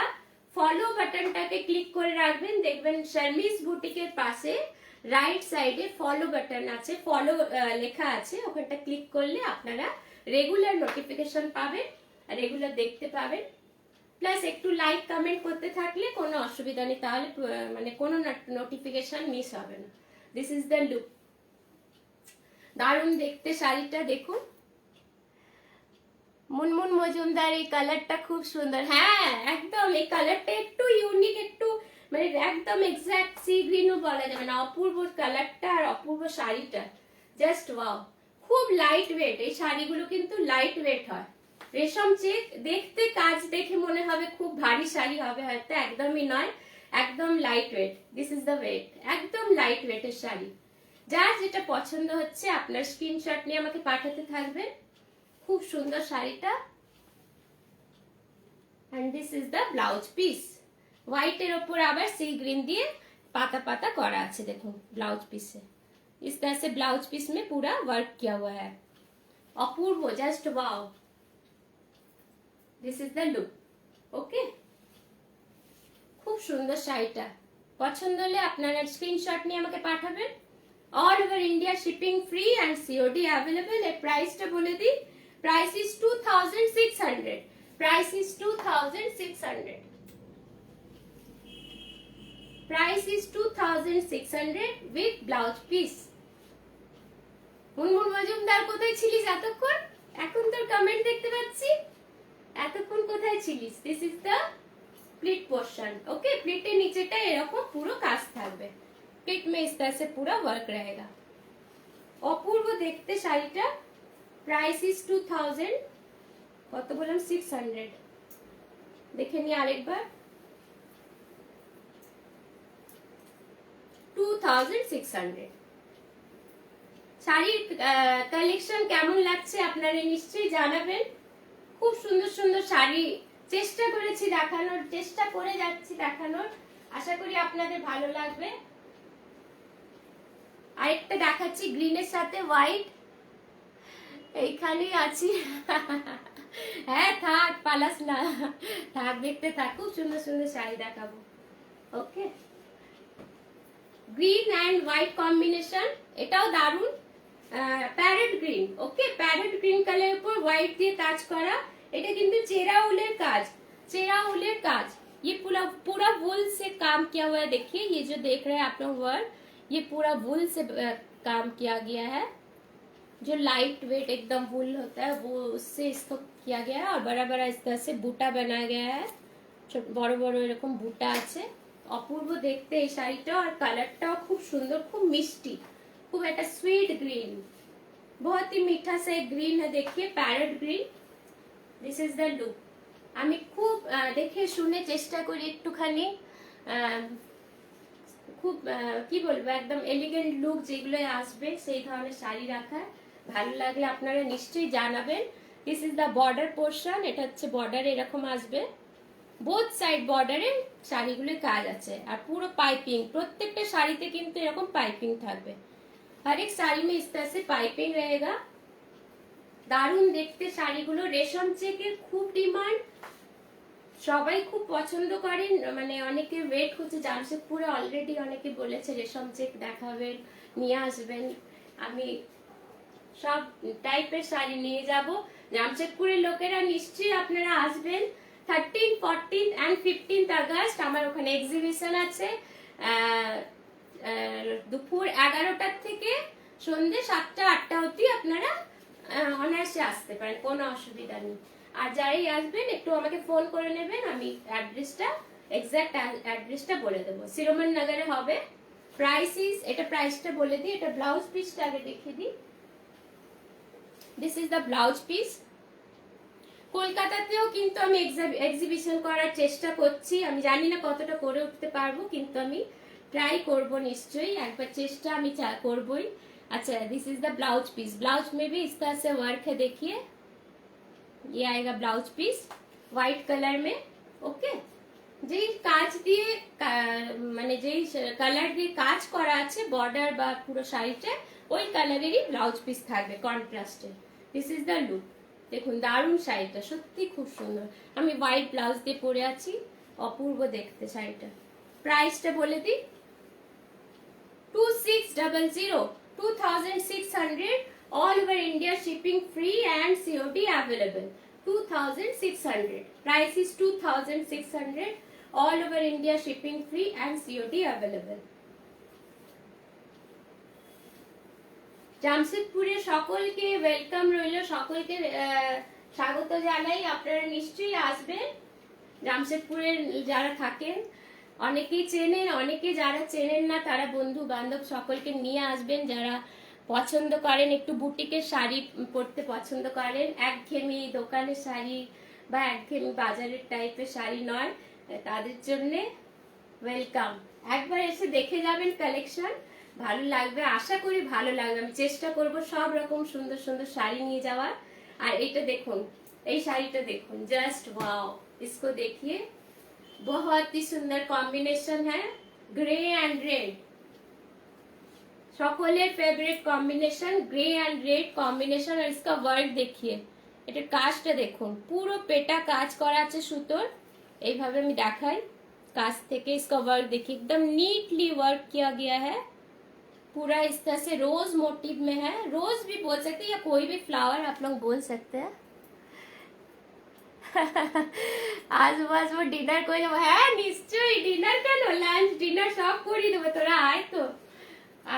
ফলো বাটনটাকে ক্লিক করে রাখবেন, দেখবেন শর্মিস বুটিকের পাশে রাইট সাইডে ফলো বাটন আছে, ফলো লেখা আছে, ওখানটা ক্লিক করলে আপনারা রেগুলার নোটিফিকেশন পাবেন আর রেগুলার দেখতে পাবেন। প্লাস একটু লাইক কমেন্ট করতে থাকলে কোনো অসুবিধা নেই, তাহলে মানে কোনো নোটিফিকেশন মিস হবে না। This is the look. দারুণ দেখতে শাড়িটা দেখুন। মুনমুন মজুমদার, এই কালারটা খুব সুন্দর। হ্যাঁ একদম, এই কালারটা একটু ইউনিক, একটু মানে একদম এক্সাক্ট সি গ্রিনও বলা যাবে না। অপূর্ব কালারটা আর অপূর্ব শাড়িটা, জাস্ট ওয়াও। খুব লাইট ওয়েট, এই শাড়িগুলো কিন্তু লাইট ওয়েট হয়। রেশম চেক, দেখতে কাজ দেখে মনে হবে খুব ভারী শাড়ি হবে, হয়তো একদমই নয়, একদম light weight. This is the weight, একদম লাইট ওয়েটের শাড়ি। যার যেটা পছন্দ হচ্ছে আপনার স্ক্রিনশট নিয়ে আমাকে পাঠাতে থাকবেন। খুব সুন্দর শাড়িটা। And this is the blouse piece. হোয়াইটের ওপর আবার সি গ্রিন দিয়ে पाता पाता करा আছে देखो ब्लाउज पीस से। इस तरह से ब्लाउज पीस में पूरा वर्क किया हुआ है। अपूर्व, just wow. This is the look. Okay, খুব সুন্দর শাড়িটা। পছন্দ হলে আপনারা স্ক্রিনশট নিয়ে আমাকে পাঠাবেন। All over India shipping free and COD available. এর প্রাইসটা বলে দিই, price is 2600। Price is 2600। Price is 2600 with blouse piece. Munmun Majumdar কোথায় ছিলিস এতক্ষণ? এখন তোর কমেন্ট দেখতে পাচ্ছি। এতক্ষণ কোথায় ছিলিস? This is the pleat portion. Okay, प्लीटेर नीचेटा এরকম পুরো কাজ থাকবে। प्लीट में इस तरह से पूरा वर्क रहेगा। অপূর্ব দেখতে শাড়িটা। প্রাইস ইজ 2000, কত বললাম 600। দেখে নি আরেকবার, 2600। শাড়ির কালেকশন কেমন লাগছে আপনারা নিশ্চয়ই জানাবেন। খুব সুন্দর সুন্দর শাড়ি চেষ্টা করেছি দেখানোর, চেষ্টা করে যাচ্ছি দেখানোর। আশা করি আপনাদের ভালো লাগবে। আরেকটা দেখাচ্ছি গ্রিনের সাথে হোয়াইট। এইখানেই আছি। হ্যাঁ থাক, পালাস না, থাক, দেখতে থাক। খুব সুন্দর সুন্দর শাড়ি দেখাবো। Okay, green and white combination, এটাও দারুন। Parrot green. Okay, parrot green কালারের উপর হোয়াইট দিয়ে কাজ করা। এটা কিন্তু চেরা উলের কাজ, চেरा उलेर काज। ये पूरा पूरा वुल से काम किया हुआ है। देखिए ये जो देख रहे हैं आप लोग वर्क, ये पूरा वुल से काम किया गया है। जो लाइट वेट एकदम वुल होता है वो, उससे इसको किया गया है। और बड़ा बड़ा इस तरह से बूटा बनाया गया है, बड़ो बड़ो এরকম বুটা আছে। অপূর্ব দেখতে এই শাড়িটা। আর কালারটাও খুব সুন্দর, খুব মিষ্টি, খুব একটা स्वीट ग्रीन, बहुत ही मीठा से ग्रीन है। देखिए parrot green. This is the look. আমি খুব দেখে শুনে চেষ্টা করি একটুখানি, খুব কি বলবো, একদম এলিগেন্ট লুক যেগুলো আসবে সেই ধরনের শাড়ি রাখা। ভালো লাগলে আপনারা নিশ্চয়ই জানাবেন। This is the border portion. এটা হচ্ছে বর্ডার এরকম আসবে, বোথ সাইড বর্ডারে শাড়িগুলোর কাজ আছে। আর পুরো পাইপিং, প্রত্যেকটা শাড়িতে কিন্তু এরকম পাইপিং থাকবে। हर एक साड़ी में इस तरह से पाइपिंग रहेगा। দারুণ দেখতে শাড়িগুলো। রেশম চেকের খুব ডিমান্ড, সবাই খুব পছন্দ করেন। মানে অনেকে ওয়েট করছে, জামশেদপুরে অলরেডি অনেকে বলেছে রেশম চেক দেখাবেন, নিয়ে আসবেন। আমি সব টাইপের শাড়ি নিয়ে যাব। জামশেদপুরের লোকেরা নিশ্চয়ই আপনারা আসবেন। 13, 14 and 15 আগস্ট আমার ওখানে এক্সিবিশন আছে। দুপুর 11টার থেকে সন্ধ্যে 7টা 8টা অবধি আপনারা অনায়াসে আসতে পারেন, কোনো অসুবিধা নেই। আর যারাই আসবেন একটু আমাকে ফোন করে নেবেন, আমি অ্যাড্রেসটা এক্সাক্ট অ্যাড্রেসটা বলে দেবো। শিরোমন নগরে হবে। প্রাইস ইজ, এটা প্রাইসটা বলে দিই। এটা ব্লাউজ পিসটা আগে দেখিয়ে দিই। This is the blouse piece. কলকাতাতেও কিন্তু আমি এক্সিবিশন করার চেষ্টা করছি, আমি জানি না কতটা করে উঠতে পারবো, কিন্তু আমি ট্রাই করব নিশ্চয়ই, একবার চেষ্টা আমি করবই। अच्छा this is the blouse piece, blouse में भी इस तरह से वर्क है, देखिए ये आएगा ब्लाउज पीस व्हाइट कलर में। ओके, যেই কাজ দিয়ে মানে যেই কালার দিয়ে কাজ করা আছে বর্ডার বা পুরো শাড়িতে, ওই কালারেরই ব্লাউজ পিস থাকবে কন্ট্রাস্টে। This is the look. দেখুন দারুণ শাড়িটা, সত্যি খুব সুন্দর। আমি হোয়াইট ব্লাউজ দিয়ে পরে আছি, অপূর্ব দেখতে শাড়িটা। প্রাইসটা বলে দিই, 2600, 2600, all over India shipping free and COD available। 2600, price is 2600, all over India shipping free and COD available। জামশেদপুরে সকলকে ওয়েলকাম রইল, সকলকে স্বাগত জানাই। আপনারা নিশ্চয়ই আসবেন জামশেদপুরে, যারা থাকেন অনেকেই চেনেন, অনেকে যারা চেনেন না তারা বন্ধু বান্ধব সকলকে নিয়ে আসবেন। যারা পছন্দ করেন একটু বুটিকের শাড়ি পরতে পছন্দ করেন, একঘেয়েমি দোকানের শাড়ি বা একঘেয়েমি বাজারের টাইপের শাড়ি নয়, তাদের জন্য ওয়েলকাম। একবার এসে দেখে যাবেন কালেকশন, ভালো লাগবে, আশা করি ভালো লাগবে। আমি চেষ্টা করব সব রকম সুন্দর সুন্দর শাড়ি নিয়ে যাওয়ার। আর এইটা দেখুন, এই শাড়িটা দেখুন, জাস্ট ওয়াও, इसको देखिए, बहुत ही सुंदर कॉम्बिनेशन है, ग्रे एंड रेड, সকলের favourite combination, grey and red combination. আর इसका ওয়ার্ক देखिए, এটা কাজটা দেখুন, পুরো পেটা কাজ করা আছে সুতোর। এইভাবে আমি দেখাই কাজ থেকে, इसका वर्क देखिए, एकदम नीटली वर्क किया गया है, पूरा इस तरह से रोज मोटिव में है। रोज भी बोल सकते हैं या कोई भी फ्लावर आप लोग बोल सकते हैं। आज बस वो डिनर করে দেবো, হ্যাঁ নিশ্চয়ই, ডিনার কেন, লাঞ্চ ডিনার সব করে দেবো, তোরা আয় তো,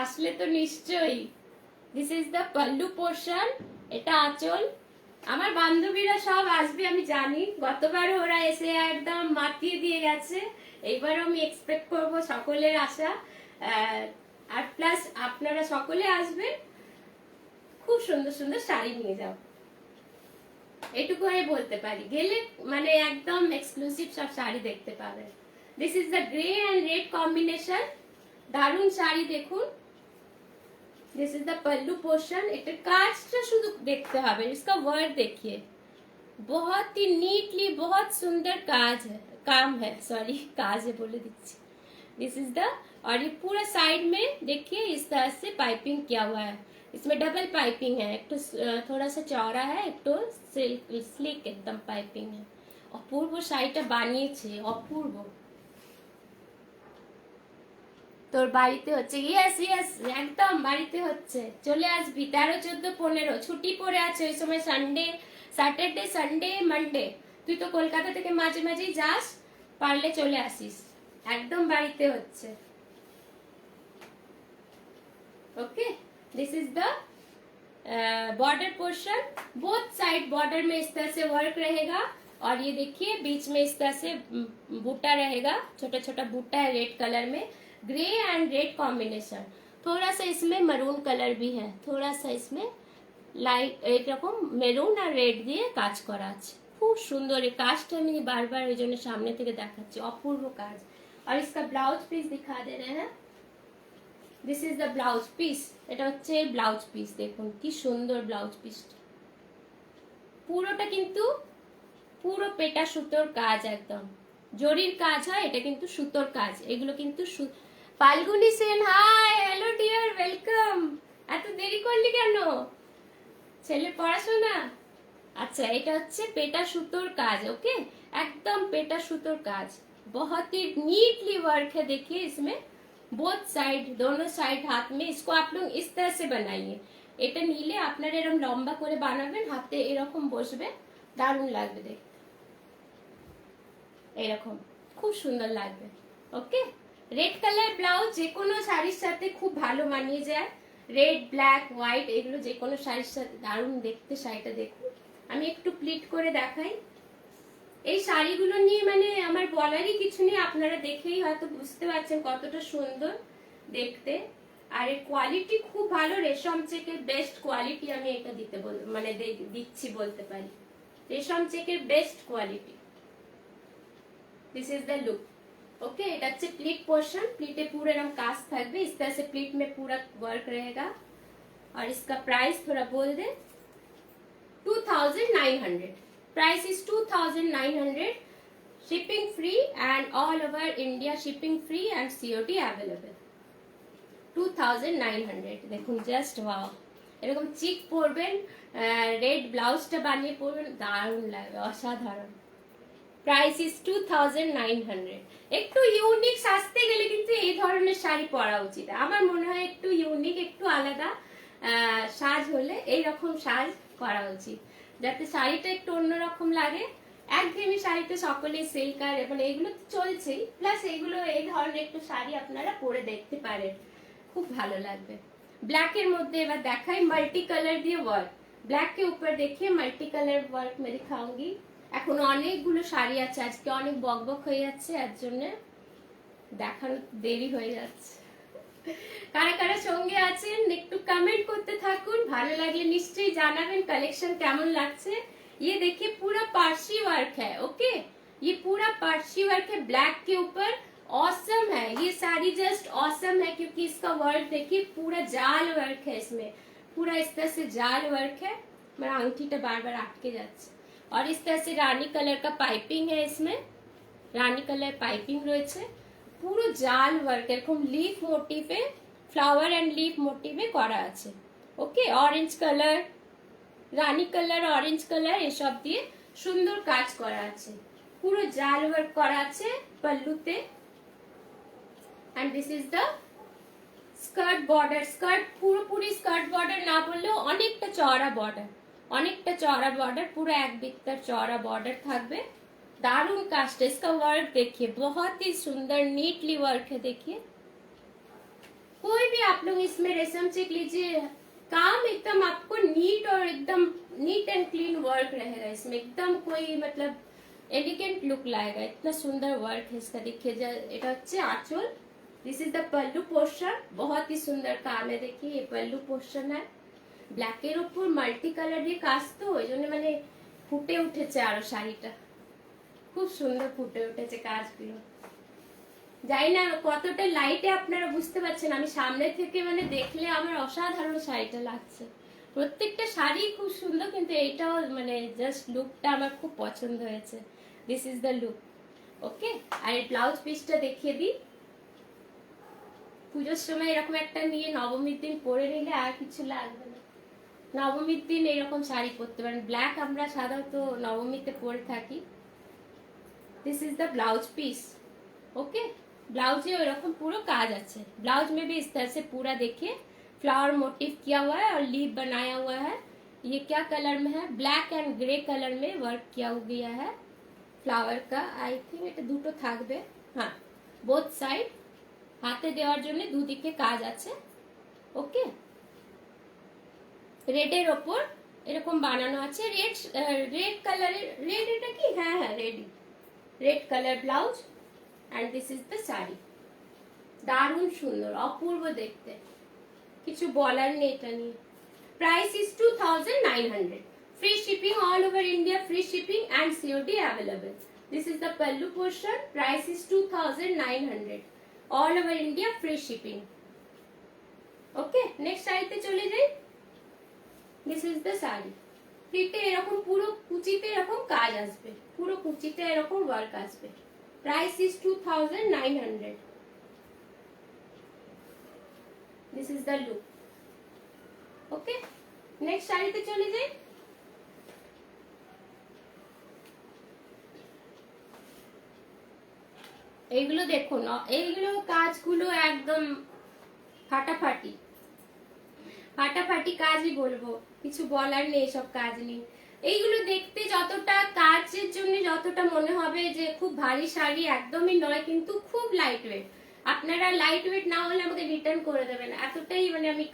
আসলে তো নিশ্চয়ই। This is the pallu portion, এটা আঁচল। আমার বান্ধবীরা সব আসবে আমি জানি, গতবারও ওরা এসে একদম মাতিয়ে দিয়ে গেছে, এইবারও আমি এক্সপেক্ট করব সকলের আসা। আর প্লাস আপনারা সকলে আসবেন, খুব সুন্দর সুন্দর শাড়ি নিয়ে যাও, এটুকু আমি বলতে পারি। গেলে মানে একদম এক্সক্লুসিভ সব শাড়ি দেখতে পাবেন। This is the grey and red combination, দারুণ শাড়ি দেখুন। This is the pallu portion, এটা কাজটা শুধু দেখতে হবে, इसका वर्क देखिए, बहुत ही नीटली, बहुत सुंदर काज है, काम है, सॉरी काज है बोले दीजिए। दिस इज द, और ये पूरा साइड में देखिए इस तरह से पाइपिंग किया हुआ है, इसमें डबल पाइपिंग है, एक तो थोड़ा सा चौड़ा है, एक तो स्लिक एकदम पाइपिंग है। অপূর্ব শাড়িটা বানিয়েছে, অপূর্ব। তোর বাড়িতে হচ্ছে, ইয়েস ইয়েস, একদম বাড়িতে হচ্ছে, চলে আসবি 13, 14, 15 ছুটি পড়ে আছে ওই সময়, সানডে, স্যাটারডে, সানডে, মানডে। তুই তো কলকাতা থেকে মাঝে মাঝেই যাস, পারলে চলে আসিস, একদম বাড়িতে হচ্ছে। Okay, this is the border portion, both side border में इस तरह से वर्क रहेगा, और ये देखिए बीच में इस तरह से बूटा रहेगा, छोटा छोटा बूटा है रेड कलर में, ग्रे एंड रेड कॉम्बिनेशन। थोड़ा सा इसमें मरून कलर भी है, थोड़ा सा इसमें लाइट एक रकम মেরুন আর রেড দিয়ে কাজ করা আছে, খুব সুন্দর। এই কাজটা আমি বারবার ওই জন্য সামনে থেকে দেখাচ্ছি, অপূর্ব কাজ। আর इसका ব্লাউজ পিস दिखा दे रहे हैं, this is the blouse piece, এটা হচ্ছে ব্লাউজ পিস, দেখুন কি সুন্দর ব্লাউজ পিসটা। পুরোটা কিন্তু পুরো পেটা সুতোর কাজ, একদম জরির কাজ হয়, এটা কিন্তু সুতোর কাজ, এগুলো কিন্তু Falguni Sen, hi, hello dear, welcome. এত দেরি করলি কেন, ছেলে পড়াশোনা? আচ্ছা, এটা হচ্ছে পেটা সুতোর কাজ। ओके, एकदम पेटा সুতোর কাজ, बहुत ही नीटली वर्क है। देखिए इसमें बोथ साइड, दोनों साइड हाथ में, इसको आप लोग इस तरह से बनाइए। এটা নিলে আপনারা এরকম লম্বা করে বানাবেন, হাতে এরকম বসবে, দারুণ লাগবে দেখতে, এরকম খুব সুন্দর লাগবে। ওকে, রেড কালার ব্লাউজ যে কোনো শাড়ির সাথে খুব ভালো মানিয়ে যায়, রেড, ব্ল্যাক, হোয়াইট, এগুলো যে কোনো শাড়ির সাথে দারুণ দেখতে। শাড়িটা দেখুন, আমি একটু প্লিট করে দেখাই। এই শাড়িগুলো নিয়ে মানে আমার বলারই কিছু নেই, আপনারা দেখেই হয়তো বুঝতে পারছেন কতটা সুন্দর দেখতে। আর এর কোয়ালিটি খুব ভালো, রেশম থেকে বেস্ট কোয়ালিটি আমি এটা দিতে মানে দিচ্ছি বলতে পারি। রেশম চেকের best quality. This is the look. Okay, এটা হচ্ছে প্লিট পোর্শন। प्लीटे पूरा एकदम काज থাকবে, इस तरह से प्लीट में पूरा वर्क रहेगा। और इसका प्राइस थोड़ा बोल दे, 2900। Price is 2900। Shipping free and all over India shipping free and COD available. 2900 দেখুন, জাস্ট ওয়াও। এরকম চিক পরবেন, রেড ব্লাউজটা বানিয়ে পরবেন, দারুণ লাগবে, অসাধারণ। Price is 2900। একটু ইউনিক সাজতে গেলে কিন্তু এই ধরনের শাড়ি পরা উচিত। আমার মনে হয় একটু ইউনিক, একটু আলাদা সাজ হলে এইরকম সাজ করা উচিত, যাতে শাড়িটা একটু অন্যরকম লাগে। একঘেয়েমি শাড়িতে সকলেই সিল্ক আর মানে এগুলো তো চলছেই, প্লাস এইগুলো এই ধরনের একটু শাড়ি আপনারা পরে দেখতে পারেন, খুব ভালো লাগবে। ब्लैक এর মধ্যে এবার দেখাই মাল্টি কালার দিয়ে ওয়ার্ক। ब्लैक के ऊपर देखिए मल्टी कलर वर्क मैं दिखाऊंगी। এখন অনেকগুলো শাড়ি আছে, আজকে অনেক বকবক হয়ে যাচ্ছে, এর জন্য দেখার দেরি হয়ে যাচ্ছে। কারা কারা সঙ্গে আছেন একটু কমেন্ট করতে থাকুন, ভালো লাগলে নিশ্চয়ই জানাবেন কালেকশন কেমন লাগছে। ये देखिए पूरा पारसी वर्क है। ओके, ये पूरा पारसी वर्क है, ब्लैक के ऊपर ऑसम है। ये साड़ी जस्ट ऑसम है क्योंकि इसका वर्क देखिए पूरा जाल वर्क है, इसमें पूरा इस तरह से जाल वर्क है। मेरा अंगूठीটা बार-बार अटके যাচ্ছে। और इस तरह से रानी कलर का पाइपिंग है, इसमें रानी कलर पाइपिंग রয়েছে, পুরো জাল ওয়ার্ক, এরকম লিফ মোটিভে, ফ্লাওয়ার এন্ড লিফ মোটিভে করা আছে। ওকে, অরেঞ্জ কালার, রানী কালার, অরেঞ্জ কালার এসব দিয়ে সুন্দর কাজ করা আছে, পুরো জাল ওয়ার্ক করা আছে পল্লুতে। And this is the skirt border. Skirt পুরোপুরি স্কার্ট বর্ডার না বললেও অনেকটা চওড়া বর্ডার, অনেকটা চौड़ा बॉर्डर, पूरा एक बिस्तर चौड़ा बॉर्डर থাকবে। दारुण कास्ट। इसका वर्क देखिए, बहुत ही सुंदर नीटली वर्क है। देखिए कोई भी आप लोग इसमें रेशम चेक लीजिए, काम एकदम आपको नीट और एकदम नीट एंड क्लीन वर्क रहेगा इसमें, एकदम कोई मतलब एलिगेंट लुक लाएगा, इतना सुंदर वर्क है इसका। देखिए এটা হচ্ছে আঁচল। This is the pallu portion, बहुत ही सुंदर काम है। देखिए ये पल्लू पोर्शन है, ব্ল্যাকের উপর মাল্টি কালার দিয়ে কাজ, তো ওই জন্য মানে ফুটে উঠেছে আরো শাড়িটা, খুব সুন্দর ফুটে উঠেছে কাজগুলো। জানি না কতটা লাইটে আপনারা বুঝতে পারছেন, আমি সামনে থেকে মানে দেখলে আমার অসাধারণ শাড়িটা লাগছে। প্রত্যেকটা শাড়ি খুব সুন্দর, কিন্তু এইটাও মানে জাস্ট লুকটা আমার খুব পছন্দ হয়েছে। This is the look. Okay, আর এই ব্লাউজ পিসটা দেখিয়ে দিই। পুজোর সময় এরকম একটা নিয়ে নবমীর দিন পরে নিলে আর কিছু লাগবে না। নবমীর দিন এরকম শাড়ি পরতে পারেন, ব্ল্যাক আমরা সাধারণত নবমীতে পরে থাকি। This is the blouse piece. Okay, ब्लाउजे এরকম পুরো काज আছে। ब्लाउज में भी इस तरह से पूरा देखिए फ्लावर मोटिव किया हुआ है और लीफ बनाया हुआ है। ये क्या कलर में है? ब्लैक एंड ग्रे कलर में वर्क किया गया है फ्लावर का। आई थिंक এটা দুটো থাকবে, হ্যাঁ, বোথ সাইড হাতে দেওয়ার জন্য দুদিকে কাজ আছে। ওকে, রেডের ওপর এরকম বানানো আছে, রেড কালারের, রেড এটা কি, হ্যাঁ হ্যাঁ ready, red colour blouse. And this is the sari, দারুণ সুন্দর, অপূর্ব দেখতে, কিছু বলার নেই এটা নিয়ে। Price is 2900। Free shipping all over India, free shipping and COD available. This is the pallu portion. Price is 2900, all over India, free shipping. Okay, next শাড়িতে চলে যাই। This is the sari. ফ্রিতে এরকম পুরো কুচিতে এরকম কাজ আসবে, পুরো কুচিতে এরকম ওয়ার্ক আসবে। Price is 2900। This is the look. Okay, next শাড়িতে চলে যাই। এইগুলো দেখুন, এইগুলো কাজগুলো একদম ফাটাফাটি, ফাটাফাটি কাজই বলবো, কিছু বলার নেই, সব কাজ নেই। এইগুলো দেখতে যতটা কাজের জন্য যতটা মনে হবে যে খুব ভারী শাড়ি, একদমই নয়, কিন্তু খুব লাইট ওয়েট। আপনারা লাইট ওয়েট না হলে আমাকে রিটার্ন করে দেবেন, এতটাই মানে আমি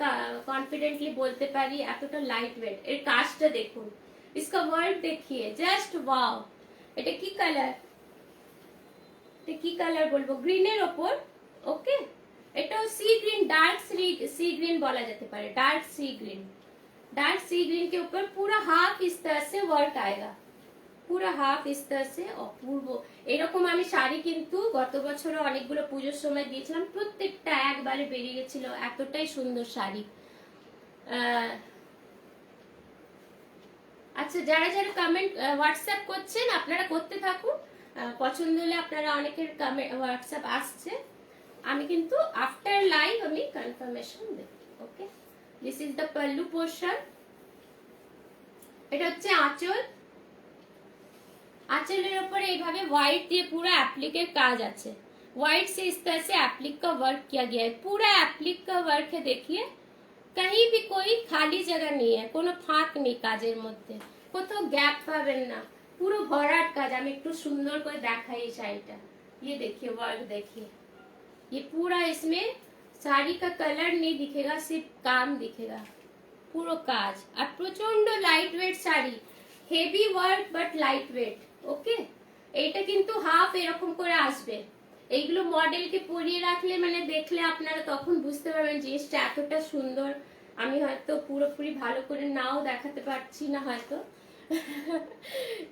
কনফিডেন্টলি বলতে পারি, এতটা লাইট ওয়েট। এর কাজটা দেখুন, इसका वर्क देखिए, জাস্ট ওয়াও। এটা কি কালার, এটা কি কালার বলবো, গ্রিনের ওপর। ওকে, এটা सी ग्रीन, डार्क सी ग्रीन बोला जाते पारे, डार्क सी ग्रीन। डार्क सी ग्रीन के ऊपर पूरा हाफ इस तरह से वर्क आएगा। পুরো হাফ इस तरह से অপূর্ব। এরকম আমি শাড়ি কিন্তু গত বছরে অনেকগুলো পূজোর সময় দিয়েছিলাম, প্রত্যেকটা একবারে বেরিয়ে গেছিল, এতটাই সুন্দর শাড়ি। আচ্ছা, যারা যারা কমেন্ট হোয়াটসঅ্যাপ করছেন আপনারা করতে থাকুন, পছন্দ হলে আপনারা অনেকের কমেন্ট হোয়াটসঅ্যাপ আসছে, আমি কিন্তু আফটার লাইভ আমি কনফার্মেশন দেব। Okay, this is the pallu portion. এটা হচ্ছে আঁচল। आंचलेर ऊपर এইভাবে व्हाइट দিয়ে পুরো एप्लिक काज আছে। व्हाइट से इस तरह से एप्लिक का वर्क किया गया है, पूरा एप्लिक का वर्क है। देखिए कहीं भी कोई खाली जगह नहीं है, কোনো ফাঁক নেই কাজের মধ্যে, কোথাও গ্যাপ পাবেন না, পুরো ভরাট কাজ। আমি একটু সুন্দর করে দেখাই এই শাড়িটা। ये देखिए वर्क, देखिए ये पूरा, इसमें साड़ी का कलर नहीं दिखेगा, सिर्फ काम दिखेगा, পুরো কাজ। আর প্রচন্ড light weight sari, heavy work but light weight. Okay, এইটা কিন্তু হাফ এরকম করে আসবে। এইগুলো মডেলকে পরিয়ে রাখলে মানে দেখলে আপনারা তখন বুঝতে পারবেন জিনিসটা এতটা সুন্দর। আমি হয়তো পুরোপুরি ভালো করে নাও দেখাতে পারছি না, হয়তো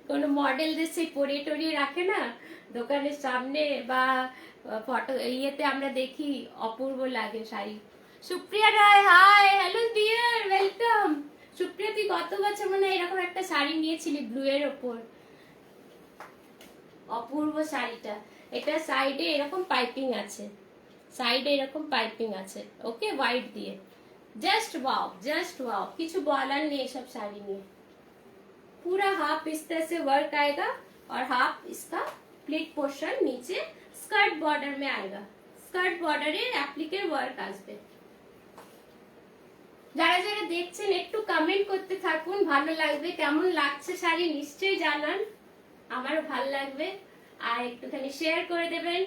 কোনো মডেলদের সেই পরিয়ে টরিয়ে রাখে না দোকানের সামনে বা ফটো ইয়েতে, আমরা দেখি অপূর্ব লাগে sari. Supriya Roy, hi, hello dear, welcome. Supriya, তুই গত বছর মনে হয় এরকম একটা শাড়ি নিয়েছিলি ব্লু এর ওপর, অপূর্ব শাড়িটা। এটা সাইডে এরকম পাইপিং আছে, সাইডে এরকম পাইপিং আছে। ওকে, হোয়াইট দিয়ে, জাস্ট ওয়াও, জাস্ট ওয়াও, কিছু বলার নেই এসব শাড়ি নিয়ে। पूरा हाफ इस तरह से वर्क आएगा और हाफ इसका प्लीट पोर्शन नीचे स्कर्ट बॉर्डर में आएगा। स्कर्ट बॉर्डर एप्लिकेर वर्क आसবে। যারা যারা দেখছেন একটু কমেন্ট করতে থাকুন, ভালো লাগবে। কেমন লাগছে শাড়ি নিশ্চয়ই জানান, আমারও ভালো লাগবে। আর একটুখানি শেয়ার করে দেবেন,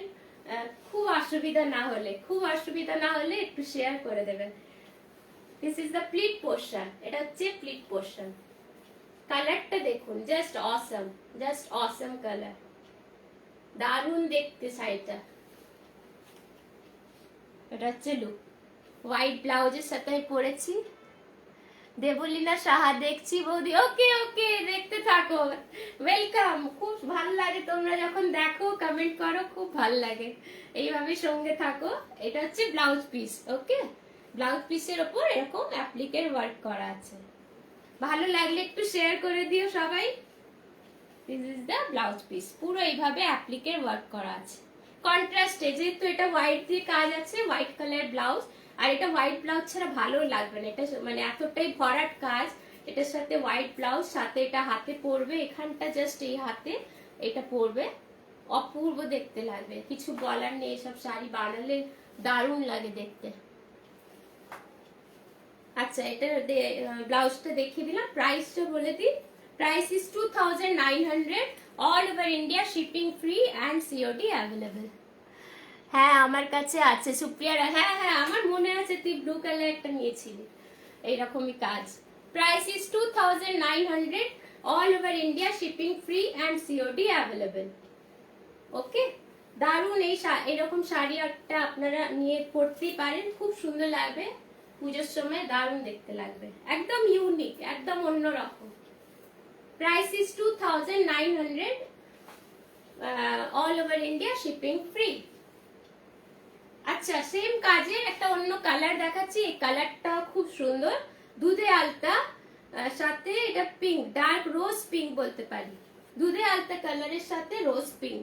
খুব অসুবিধা না হলে, খুব অসুবিধা না হলে একটু শেয়ার করে দেবেন। This is the pleat portion, এটা হচ্ছে প্লিট পোর্শন। কালারটা দেখুন, জাস্ট অসম, জাস্ট অসম কালার, দারুণ দেখতে শাড়িটা। এটা হচ্ছে লুক, হোয়াইট ব্লাউজের সাথে পরেছি। দেবলীনা সাহা দেখছি বৌদি, ওকে ওকে, দেখতে থাকো, ওয়েলকাম। খুব ভালো লাগে তোমরা যখন দেখো, কমেন্ট করো, খুব ভালো লাগে, এইভাবে সঙ্গে থাকো। এটা হচ্ছে ব্লাউজ পিস। ওকে, ব্লাউজ পিসের ওপর এরকম অ্যাপ্লিকের ওয়ার্ক করা আছে। ভালো লাগলে একটু শেয়ার করে দিও সবাই। This is the blouse piece, পুরো এইভাবে অ্যাপ্লিকের ওয়ার্ক করা আছে কন্ট্রাস্টে। যেহেতু এটা হোয়াইট দিয়ে কাজ আছে, হোয়াইট কালার ব্লাউজ, আর এটা হোয়াইট ব্লাউজ ছাড়া ভালো লাগবে না, এটা মানে এতটাই ভরাট কাজ। এটার সাথে হোয়াইট ব্লাউজ, সাথে এটা হাতে পরবে, এখানটা জাস্ট এই হাতে এটা পরবে, অপূর্ব দেখতে লাগবে, কিছু বলার নেই। এসব শাড়ি বানালে দারুণ লাগে দেখতে। আচ্ছা, এটা ব্লাউজটা দেখিয়ে দিলাম, প্রাইসটা বলে দিই। Price is 2900, all over India, shipping free and COD available. হ্যাঁ, আমার কাছে আছে সুপ্রিয়া। হ্যাঁ হ্যাঁ, আমার মনে আছে তুই ব্লু কালার একটা নিয়েছিলি, এইরকমই কাজ। Price is 2900, all over India, shipping free and COD available. Okay, দারুণ। এরকম শাড়ি একটা আপনারা নিয়ে পরতেই পারেন, খুব সুন্দর লাগবে পুজোর সময়, দারুণ দেখতে লাগবে, একদম ইউনিক, একদম অন্যরকম। Price is 2900, all over India, shipping free. আচ্ছা, সেম কাজের একটা অন্য কালার দেখাচ্ছি। এই কালারটা খুব সুন্দর, দুধে আলতা, সাথে এটা পিঙ্ক, ডার্ক রোজ পিঙ্ক বলতে পারি, দুধে আলতা কালারের সাথে রোজ পিঙ্ক,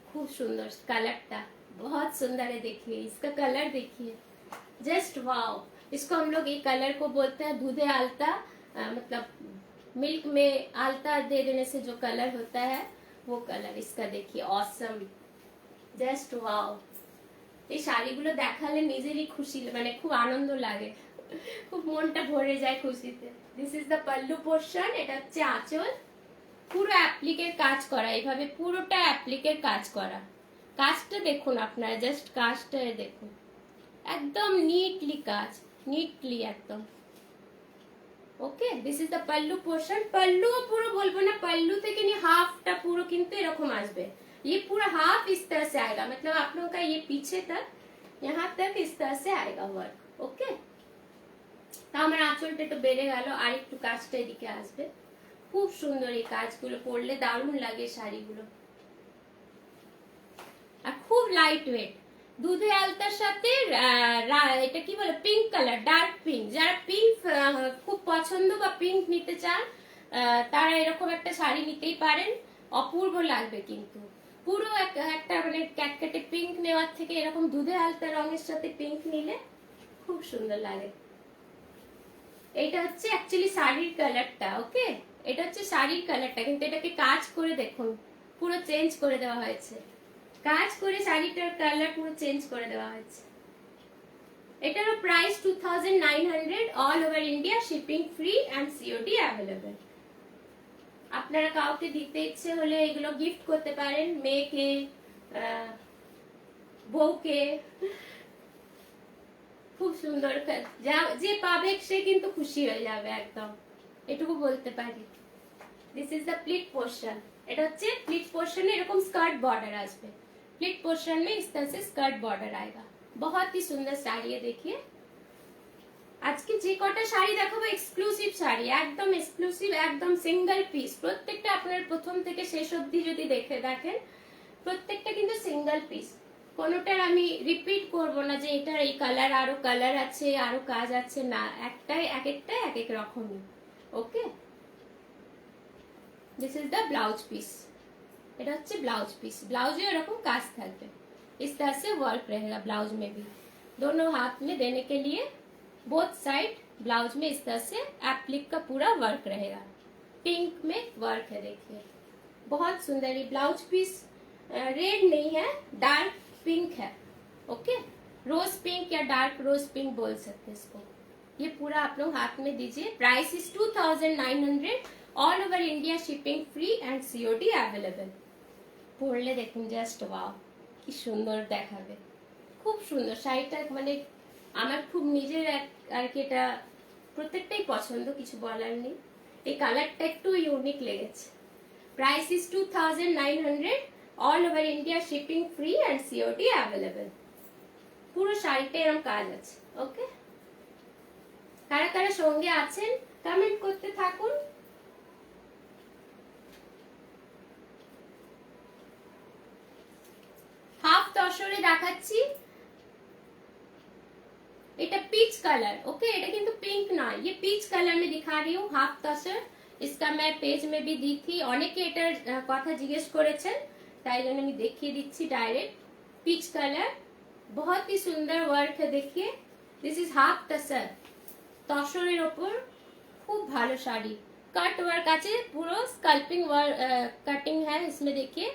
खूब सुंदर कलरটা, बहुत सुंदर है। देखिए इसका कलर, देखिए जस्ट वाओ। इसको हम लोग ये कलर को बोलते हैं दूधे आलता, मतलब मिल्क में आलता दे देने से जो कलर होता है वो कलर इसका। देखिए ऑसम, जस्ट वाओ। এই শাড়িগুলো দেখালে নিজেরই খুশি, মানে খুব আনন্দ লাগে, খুব মনটা ভরে যায় খুশিতে। This is the pallu portion, এটা হচ্ছে আঁচল, পুরো অ্যাপ্লিকের কাজ করা, এইভাবে পুরোটা অ্যাপ্লিকের কাজ করা। কাজটা দেখুন আপনারা, জাস্ট কাজটা দেখুন, একদম নিটলি কাজ, নিটলি একদম। Okay, this is the pallu portion. Pallu পুরো বলবো না, পাল্লু থেকে নিয়ে হাফটা পুরো কিন্তু এরকম আসবে। ये पूरा हाफ इस तरह से आएगा, मतलब आप लोगों का ये पीछे तक, यहाँ तक इस तरह से आएगा वर्क। ओके, तो আমার আঁচলটা একটু বেড়ে গেল, আর একটু কাজটা এদিকে আসবে, খুব সুন্দর এই কাজগুলো, পরলে দারুণ লাগে শাড়িগুলো, আর খুব লাইট ওয়েট। দুধে আলতার সাথে এটা কি বলে, পিঙ্ক কালার, ডার্ক পিঙ্ক। যারা পিঙ্ক খুব পছন্দ বা পিঙ্ক নিতে চান তারা এরকম একটা শাড়ি নিতেই পারেন, অপূর্ব লাগবে। কিন্তু পুরো একটা মানে ক্যাটকেটে পিঙ্ক নেওয়ার থেকে এরকম দুধে আলতা রঙের সাথে পিঙ্ক নিলে খুব সুন্দর লাগে। এটা হচ্ছে অ্যাকচুয়ালি শাড়ির কালারটা, ওকে, এটা হচ্ছে শাড়ির কালারটা, কিন্তু এটাকে কাজ করে দেখুন পুরো চেঞ্জ করে দেওয়া হয়েছে, কাজ করে শাড়িটার কালার পুরো চেঞ্জ করে দেওয়া হয়েছে। এটারও price 2900, all over India shipping free and COD available. আপনারা কাউকে দিতে ইচ্ছে হলে এগুলো গিফট করতে পারেন, মেয়েকে, বউকে, খুব সুন্দর। যে পাবে সে কিন্তু খুশি হয়ে যাবে একদম, এটুকু বলতে পারি। This is the pleat portion. এটা হচ্ছে प्लीट पोर्शन में এরকম स्कर्ट बॉर्डर আসবে, प्लीट पोर्शन में इस तरह से स्कर्ट बॉर्डर आएगा। बहुत ही सुंदर साड़ी है, देखिए। আজকে যে কটা শাড়ি দেখাবো এক্সক্লুসিভ শাড়ি, একদম এক্সক্লুসিভ, একদম সিঙ্গেল পিস। প্রত্যেকটা আপনার প্রথম থেকে শেষ অবধি যদি দেখেন প্রত্যেকটা কিন্তু সিঙ্গেল পিস, কোনোটার আমি রিপিট করব না যে এটার এই কালার, আরো কালার আছে, আরো কাজ আছে, না, একটাই এক একটা এক এক রকমই। Okay, this is the blouse piece. এটা হচ্ছে ব্লাউজ পিস, ব্লাউজে এরকম কাজ থাকবে, इस तरह से वर्क रहेगा ब्लाउज में भी, दोनों हाथ में देने के लिए बोथ साइड ब्लाउज में इस तरह से एप्लिक का पूरा वर्क रहेगा। पिंक में वर्क है, देखिए बहुत सुंदर। ये ब्लाउज पीस रेड नहीं है, डार्क पिंक है, ओके, रोज पिंक या डार्क रोज पिंक बोल सकते हैं इसको। ये पूरा आप लोग हाथ में दीजिए। Price is 2900, all over India shipping free and COD available. পরলে দেখুন জাস্ট ওয়াও, কি সুন্দর দেখাবে, খুব সুন্দর শাড়িটা। মানে আমার খুব নিজের আর কি, এটা প্রত্যেকটাই পছন্দ, কিছু বলার নেই। এই কালারটা একটু ইউনিক লেগেছে। Price is 2900, all over India shipping free and COD available. পুরো শাড়িটা এরকম কাজ আছে, ওকে। কারা কারা সঙ্গে আছেন কমেন্ট করতে থাকুন। হাফ তসরে দেখাচ্ছি, এটা পিच कलर, ओके, এটা কিন্তু পিঙ্ক নয়, ये पिच कलर में दिखा रही हूँ, हाफ तसर। इसका मैं पेज में भी दी थी, অনেকে এটার কথা জিজ্ঞেস করেছেন, তাই জন্য আমি দেখিয়ে দিচ্ছি ডাইরেক্ট। पिच कलर, बहुत ही सुंदर वर्क है, देखिए। दिस इज हाफ तसर, তসরের উপর খুব ভালো শাড়ি। कट वर्क আছে, পুরো स्कैल्पिंग वर्क, कटिंग है इसमें, देखिए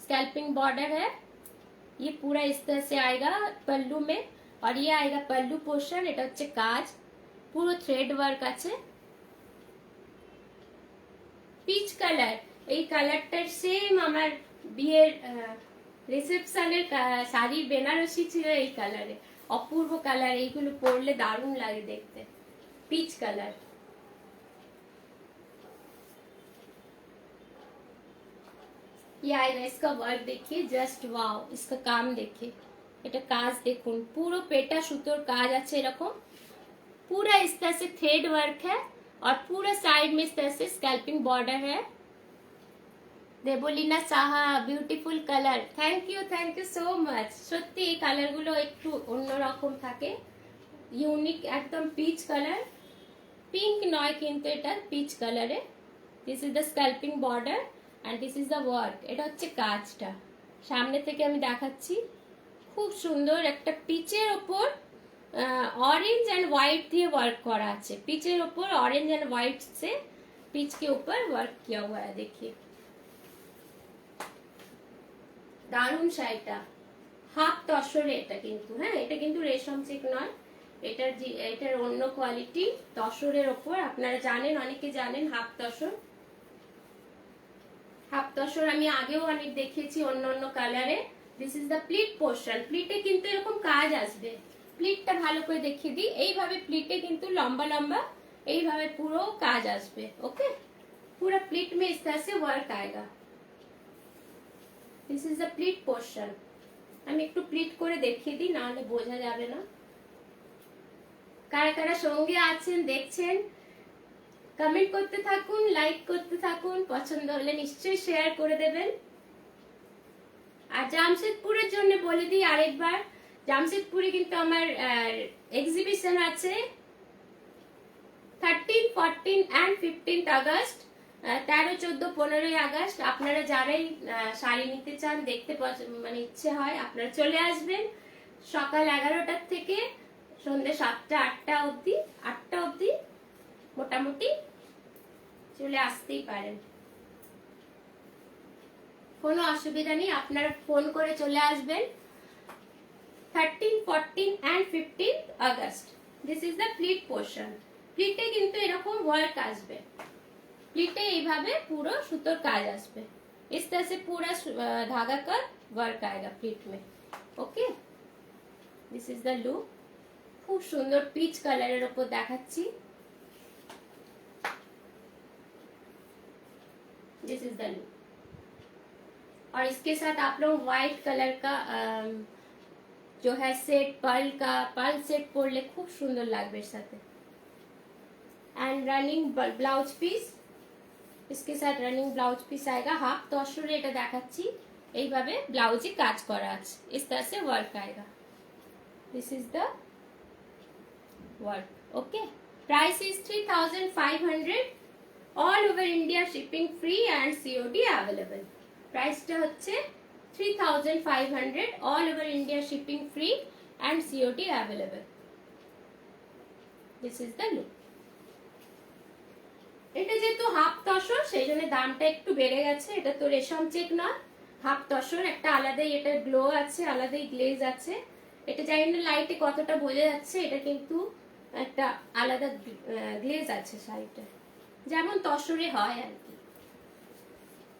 स्कैल्पिंग बॉर्डर है। ये पूरा इस तरह से आएगा पल्लू में, और ये आएगा पल्लू पोर्शन। এটা হচ্ছে কাজ, পুরো থ্রেড ওয়ার্ক আছে। পিচ কালার, এই কালারটার সেম আমার বিয়ের রিসেপশনের শাড়ির বেনারসি ছিল এই কালারে, অপূর্ব কালার। এইগুলো পরলে দারুণ লাগে দেখতে, পিচ কালার। ये आएगा, इसका वर्क देखिए, जस्ट वाओ, इसका काम देखिए, এটা কাজ দেখুন, পুরো পেটা সুতোর কাজ আছে এরকম, पूरा इस तरह से थ्रेड वर्क है, और पूरा साइड में इस तरह से स्कैल्पिंग बॉर्डर है। Debalina Saha, beautiful colour, thank you so much. সত্যি এই কালারগুলো একটু অন্যরকম থাকে, ইউনিক, একদম পিচ কালার, পিঙ্ক নয় কিন্তু এটা পিচ কালারে। This is the scalping border and this is the work. এটা হচ্ছে কাজটা, সামনে থেকে আমি দেখাচ্ছি, খুব সুন্দর একটা পিচের ওপর ऑरेंज एंड व्हाइट দিয়ে वर्क করা আছে। পিচের ওপর ऑरेंज एंड व्हाइट से पिच के ऊपर वर्क किया हुआ है, देखिए দারুণ শাড়িটা। হাফ তসরে এটা কিন্তু, হ্যাঁ, এটা কিন্তু রেশম চেক নয়, এটার অন্য কোয়ালিটি। তসরের ওপর আপনারা জানেন, অনেকে জানেন হাফ তসর। হাফ তসর আমি আগেও অনেক দেখিয়েছি অন্য অন্য কালারে। This is the pleat portion. প্লিটে কিন্তু এরকম কাজ আসবে, প্লিটটা ভালো করে দেখিয়ে দিই। এইভাবে প্লিটে কিন্তু লম্বা লম্বা এইভাবে পুরো কাজ আসবে, ওকে। पूरा प्लीट में इस तरह से वर्क आएगा। This is the pleat portion. আমি একটু প্লিট করে দেখিয়ে দিই, না হলে বোঝা যাবে না। কারা কারা সঙ্গে আছেন দেখছেন কমেন্ট করতে থাকুন, লাইক করতে থাকুন, পছন্দ হলে নিশ্চয়ই শেয়ার করে দেবেন। আর জামশেদপুরের জন্য বলে দিই আরেকবার, জামশেদপুরে কিন্তু আমার এক্সিবিশন আছে 13, 14 and 15 আগস্ট, 13, 14, 15 আগস্ট। আপনারা যারাই শাড়ি নিতে চান, দেখতে মানে ইচ্ছে হয়, আপনারা চলে আসবেন সকাল 11টার থেকে সন্ধ্যে 7টা 8টা অবধি মোটামুটি চলে আসতেই পারেন, কোনো অসুবিধা নেই। আপনারা ফোন করে চলে আসবেন 13, 14 and 15 আগস্ট। This is the pleat portion. প্লিটে কিন্তু এরকম ওয়ার্ক আসবে, प्लीटे এইভাবে পুরো সুতোর কাজ আসবে। इस तरह से पूरा धागा का वर्क आएगा प्लीट में। Okay, this is the look. খুব সুন্দর পিচ কালারের উপর দেখাচ্ছি। This is the look. और इसके साथ आप लोग व्हाइट कलर का जो है सेट पर्ल सेट পরলে খুব সুন্দর লাগবে এর সাথে। एंड रनिंग ब्लाउज पीस, इसके साथ रनिंग ब्लाउज पीस आएगा। हाफ तसरे এটা দেখাচ্ছি, এইভাবে ব্লাউজে কাজ করা আছে। इस तरह से वर्क आएगा। This is the work. Okay, price is 3500, all over India shipping free and COD available. प्राइसটা হচ্ছে 3500, all over India shipping free and COD available. This is the look. এটা যেহেতু হাফ তসর সেই জন্য দামটা একটু বেড়ে গেছে। এটা তো রেশম চেক না, হাফ তসর, একটা আলাদাই এটা গ্লো আছে, আলাদাই গ্লেজ আছে। এটা জানি না লাইটে কতটা বোঝা যাচ্ছে, এটা কিন্তু একটা আলাদা গ্লেজ আছে শাড়িটা, যেমন তসরে হয় আর কি।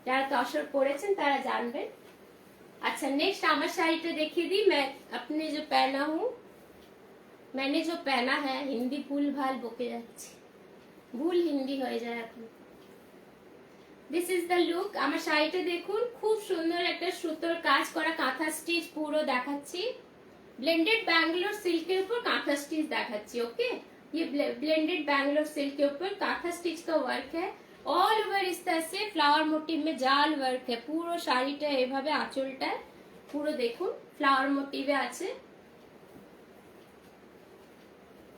যারা তসর পরেছেন তারা জানবেন। अच्छा, नेक्स्ट আমার শাড়িটা দেখিয়ে দিই। मैं अपने जो पहना हूँ, मैंने जो पहना है, हिंदी भूल भाल बके যাচ্ছে, ভুল হিন্দি হয়ে যায় এখন। This is the look. আমার শাড়িটা দেখুন, খুব সুন্দর একটা সুতোর কাজ করা কাঁথা স্টিচ পুরো দেখাচ্ছি। ब्लेंडेड बैंगलोर सिल्क के ऊपर कांथा स्टिच দেখাচ্ছি। ओके, ये ब्लेंडेड बैंगलोर सिल्क के ऊपर कांथा स्टिच का वर्क है। ऑल ओवर इस तरह से फ्लावर मोटिव में जाल वर्क है। পুরো শাড়িটা এইভাবে আঁচলটা পুরো দেখুন ফ্লাওয়ার মোটিভে আছে।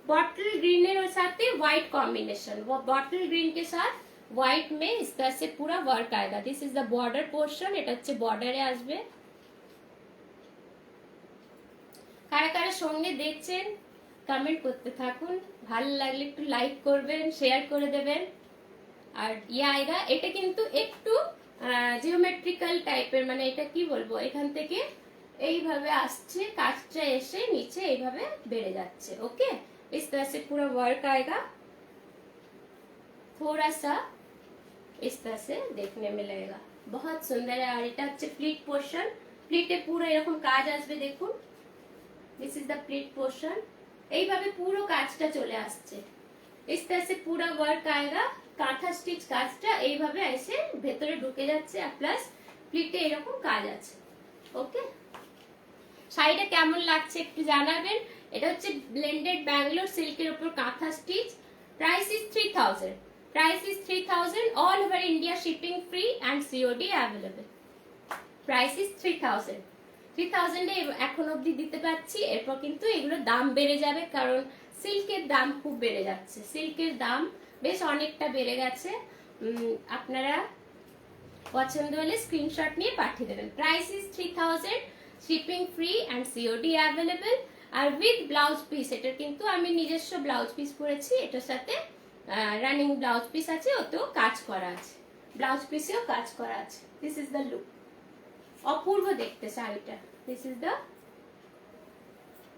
बॉटल ग्रीन और साथ व्हाइट कॉम्बिनेशन, वो बॉटल ग्रीन के साथ व्हाइट में इस तरह से पूरा वर्क आएगा। This is the border portion. এটা হচ্ছে বর্ডারে আসবে। কারা কারা সঙ্গে দেখছেন কমেন্ট করতে থাকুন, ভালো লাগলে একটু লাইক করবেন, শেয়ার করে দেবেন। আর ইয়ে আएगा, এটা কিন্তু একটু জিওমেট্রিক্যাল টাইপের, মানে এটা কি বলবো, এখান থেকে এইভাবে আসছে কাজটা এসে নিচে এইভাবে বেড়ে যাচ্ছে। ওকে, इस तरह से पूरा वर्क आएगा, थोड़ा सा इस तरह से देखने में लगेगा, बहुत सुंदर है। और এটা হচ্ছে প্লিট পোর্শন। প্লিটে পুরো এরকম কাজ আসবে দেখুন। This is the pleat portion. এইভাবে পুরো কাজটা চলে আসছে। इस तरह से पूरा वर्क आएगा। কাঁথা স্টিচ কাজটা এইভাবে এসে ভেতরে ঢুকে যাচ্ছে, আর প্লাস প্লিটে এরকম কাজ আছে। ওকে, শাড়িটা কেমন লাগছে একটু জানাবেন। এটা হচ্ছে ব্লেন্ডেড ব্যাঙ্গালোর সিল্কের উপর kantha stitch. Price is 3000, price is 3000, all over India shipping free and COD available. Price is 3000। 3000 এ এখন অবধি দিতে পারছি, এরপর কিন্তু এগুলোর দাম বেড়ে যাবে, কারণ সিল্কের দাম খুব বেড়ে যাচ্ছে। সিল্কের দাম বেশ অনেকটা বেড়ে গেছে। আপনারা পছন্দ হলে স্ক্রিনশট নিয়ে পাঠিয়ে দেবেন। Price is 3000, shipping free and COD available. আর উইথ ব্লাউজ পিস, এটা কিন্তু আমি নিজস্ব ব্লাউজ পিস পরেছি, এটার সাথে রানিং ব্লাউজ পিস আছে, ওতেও কাজ করা আছে, ব্লাউজ পিসেও কাজ করা আছে। This is the look. অপূর্ব দেখতে শাড়িটা। This is the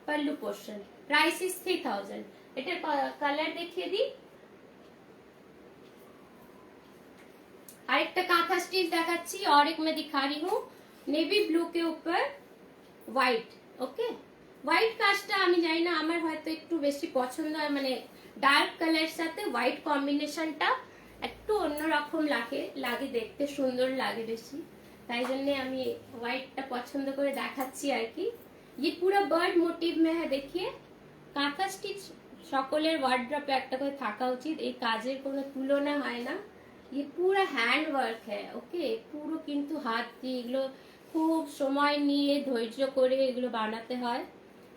pallu portion. Price is 3000। এটার কালার দেখিয়ে দিই। আরেকটা কাঁথা স্টিচ দেখাচ্ছি, और एक मैं दिखा रही हूँ नेवी ब्लू के ऊपर व्हाइट। ओके, হোয়াইট কাজটা আমি জানি না, আমার হয়তো একটু বেশি পছন্দ হয়, মানে ডার্ক কালারের সাথে হোয়াইট কম্বিনেশনটা একটু অন্যরকম লাগে দেখতে, সুন্দর লাগে বেশি, তাই জন্য আমি হোয়াইটটা পছন্দ করে দেখাচ্ছি আর কি। ये पूरा बर्ड मोटिव में है, देखिए कांथा स्टिच সকলের ওয়ার্ড্রপে একটা করে থাকা উচিত, এই কাজের কোনো তুলনা হয় না। ये पूरा हैंड वर्क है, ओके, পুরো কিন্তু হাত দিয়ে এগুলো খুব সময় নিয়ে ধৈর্য করে এগুলো বানাতে হয়।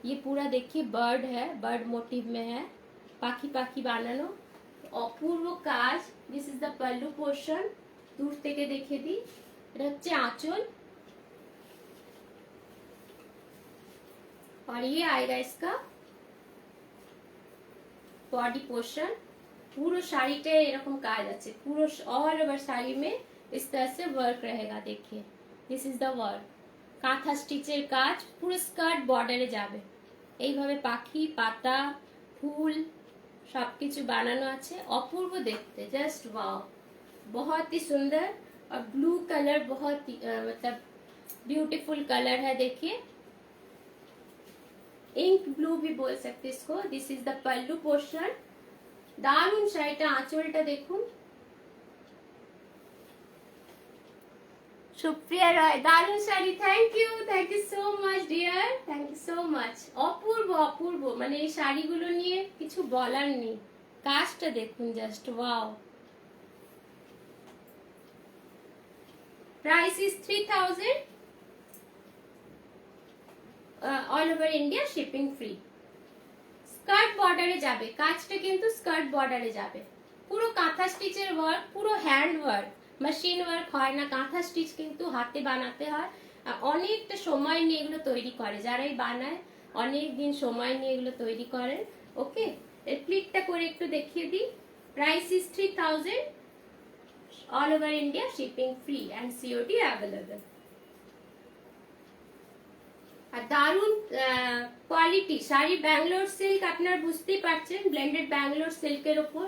ये पूरा देखिए बर्ड है, बर्ड मोटिव में है, পাখি পাখি বানানো, অপূর্ব কাজ। This is the pallu portion, দূর থেকে দেখে দিই, এটা হচ্ছে আঁচল, और ये आएगा इसका बॉडी पोर्शन। पूरा শাড়িতে এরকম কাজ আছে, পুরো ऑल ओवर শাড়ি में इस तरह से वर्क रहेगा। देखिए दिस इज द वर्क, কাঁথা স্টিচের কাজ, পুরো স্কার্ট বর্ডারে যাবে। এইভাবে পাখি, পাতা, ফুল সবকিছু বানানো আছে, অপূর্ব দেখতে, জাস্ট वाओ, बहुत ही सुंदर। और ब्लू कलर बहुत ही मतलब ब्यूटीफुल कलर है, देखिए इंक ब्लू भी बोल सकते इसको। This is the pallu portion. দারুণ শাড়িটা, আঁচলটা দেখুন। সুপ্রিয়া রয়, দারুণ sari, thank you so much dear, thank you so much. অপূর্ব অপূর্ব, মানে এই শাড়িগুলো নিয়ে কিছু বলার নেই, কাজটা দেখুন, just wow. Price is 3000, all over India shipping free. Skirt বর্ডারে যাবে, কাজটা কিন্তু স্কার্ট বর্ডারে যাবে, পুরো কাঁথা স্টিচের ওয়ার্ক, পুরো হ্যান্ড ওয়ার্ক, মেশিন ওয়ার্ক হয় না, কাঁথা স্টিচ কিন্তু হাতে বানাতে হয়। অনেকটা সময় নিয়ে এগুলো তৈরি করে, যারাই বানায় অনেক দিন সময় নিয়ে এগুলো তৈরি করেন। ওকে, এর প্লিটটা করে একটু দেখিয়ে দিই। Price is 3000, all over India shipping free and COD available. আর দারুন কোয়ালিটি শাড়ি, ব্যাঙ্গালোর সিল্ক, আপনারা বুঝতেই পারছেন, ব্লেন্ডেড ব্যাঙ্গালোর সিল্কের ওপর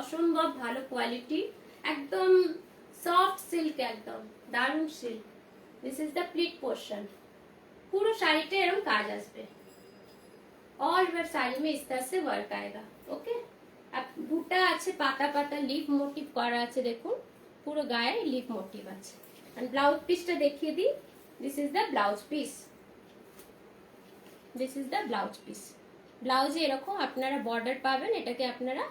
অসম্ভব ভালো কোয়ালিটি, একদম সফট সিল্ক, একদম দারুন silk. This is the pleat portion, পুরো শাড়িতে এরকম কাজ আসবে, ऑल ओवर শাড়ি में इस तरह से वर्क आएगा। ओके, अब বুটা আছে, পাতা পাতা লিফ মোটিভ করা আছে, দেখুন পুরো গায়ে লিফ মোটিভ আছে। আর ব্লাউজ পিসটা দেখিয়ে দিই, this is the blouse piece, this is the blouse piece. ব্লাউজে এরকম আপনারা বর্ডার পাবেন, এটাকে আপনারা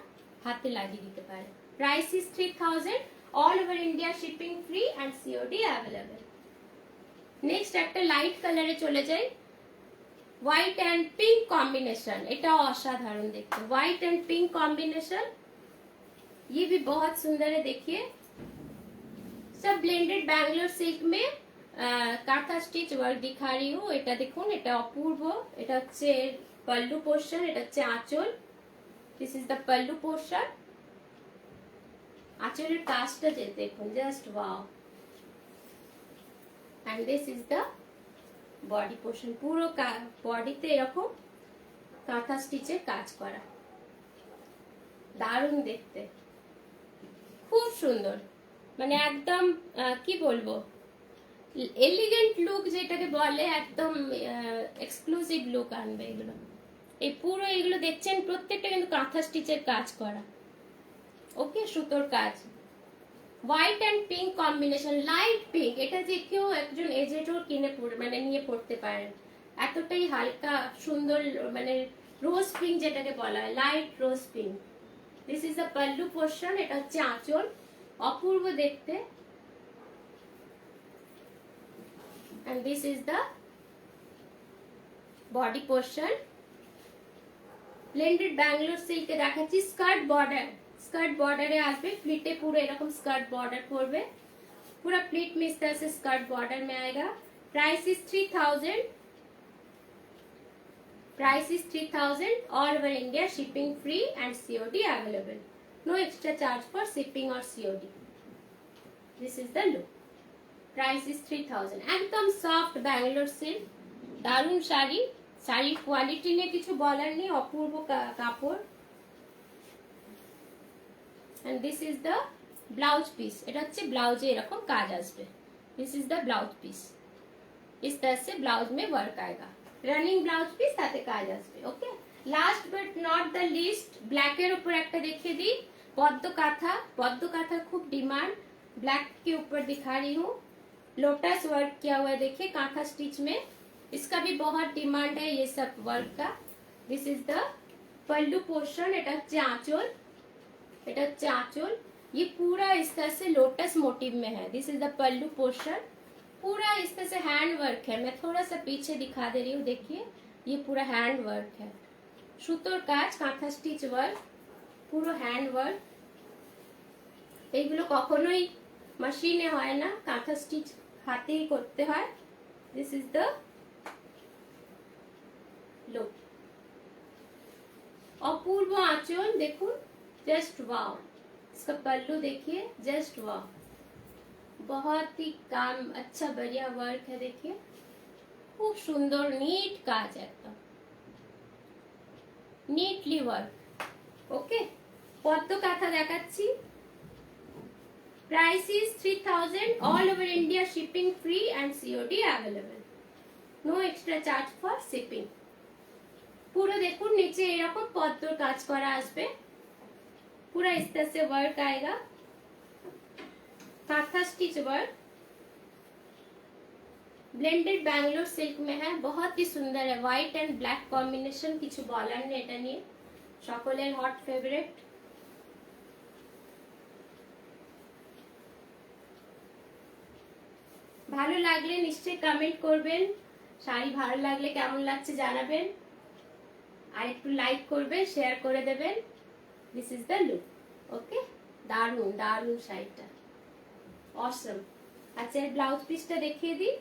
হাতে লাগিয়ে দিতে পারেন। Price is 3000, all over India shipping free and COD available. Next একটা লাইট কালারে চলে যাই, হোয়াইট অ্যান্ড পিঙ্ক কম্বিনেशन, এটা অসাধারণ দেখতে, হোয়াইट एंड पिंक कॉम्बिनेशन, ये भी बहुत सुंदर है। देखिए सब ब्लेंडेड बैंगलोर सिल्क में কাঁথা স্টিচ ওয়ার্ক दिखा रही हूँ। এটা দেখুন, এটা অপূর্ব, এটা হচ্ছে পল্লু পোর্শন, এটা হচ্ছে আঁচল, this is the pallu portion. আঁচলের কাজটা যে দেখুন, just wow. And this is the body portion, পুরো বডিতে এরকম কাঁথা স্টিচের কাজ করা, দারুণ দেখতে, খুব সুন্দর, মানে একদম কি বলবো, এলিগেন্ট লুক যেটাকে বলে, একদম এক্সক্লুসিভ লুক আনবে এগুলো। এই পুরো এগুলো দেখছেন প্রত্যেকটা কিন্তু কাঁথা স্টিচের কাজ করা, ওকে, সুতোর কাজ। White and pink combination, light pink, এটা যে কেউ একজন এজেডও কিনে মানে নিয়ে পড়তে পারেন, এতটাই হালকা সুন্দর, মানে রোজ পিঙ্ক যেটাকে বলা হয়, light rose pink. This is the pallu portion, এটা হচ্ছে আঁচল, অপূর্ব দেখতে। and this is the body portion, blended bangalore silk এ দেখাচ্ছি। স্কার্ট বর্ডার, স্কার্ট বর্ডারে আসবে, প্লিটে পুরো এরকম স্কার্ট বর্ডার পড়বে, पूरा प्लीट में इस तरह से स्कर्ट बॉर्डर में आएगा। Price is 3000, price is 3000, all over India shipping free and COD available, no extra charge for shipping और COD. This is the look, price is 3000, একদম সফট ব্যাঙ্গালোর সিল্ক, দারুণ শাড়ি, শাড়ির কোয়ালিটি নিয়ে কিছু বলার নেই, অপূর্ব কাপড়। and this is the blouse piece, এটা হচ্ছে ব্লাউজে এরকম কাজ আসবে, this is the blouse piece, इस तरह से ब्लाउज में वर्क आएगा, रनिंग ब्लाउज पीस साथे काज আসবে। Okay, last but not the list, black এর উপর একটা দেখিয়ে দিই, পদ্ম কাঁথা, পদ্ম কাঁথা খুব ডিমান্ড, ब्लैक के ऊपर दिखा रही हूँ, लोटस वर्क किया हुआ है, देखिए कांथा स्टिच में, इसका भी बहुत डिमांड है ये सब वर्क का। This is the pallu portion, এটা হচ্ছে আঁচল, এটা হচ্ছে আঁচল। ये पूरा इस तरह से लोटस मोटिव में है। This is the pallu portion, पूरा इस तरह से हैंड वर्क है। मैं थोड़ा सा पीछे दिखा दे रही हूँ, देखिए ये पूरा हैंड वर्क है, সুতোর কাজ, কাঁথা স্টিচ ওয়ার্ক, পুরো হ্যান্ড ওয়ার্ক। এইগুলো কখনোই মেশিনে হয় না, কাঁথা স্টিচ হাতেই করতে হয়। This is the look. अपूर्व आंचल देखुन, जस्ट वाओ। इसका पल्लू देखिए, जस्ट वाओ, बहुत ही काम अच्छा बढ़िया वर्क है। देखिए खूब सुंदर नीट काज, एकदम नीटली वर्क। ओके, পদ্ম কাঁথা দেখাচ্ছি। Price is 3000, all over India, shipping free and COD available, no extra charge for shipping. पूरा देखो नीचे এরকম পদ্মর কাজ করা আসবে, पूरा इस तरह से वर्क आएगा, kantha stitch work, blended Bangalore silk में है, बहुत ही सुंदर है। व्हाइट एंड ब्लैक कॉम्बिनेशन, কিছু বলার নেই এটা নিয়ে, সকলের হট ফেভারিট। ভালো লাগলে নিশ্চয়ই কমেন্ট করবেন, শাড়ি ভালো লাগলে কেমন লাগছে জানাবেন, আর একটু লাইক করবেন, শেয়ার করে দেবেন। This is the look. Okay, দারুন দারুন শাড়িটা, অসম। আচ্ছা, এর ব্লাউজ পিসটা দেখিয়ে দিই।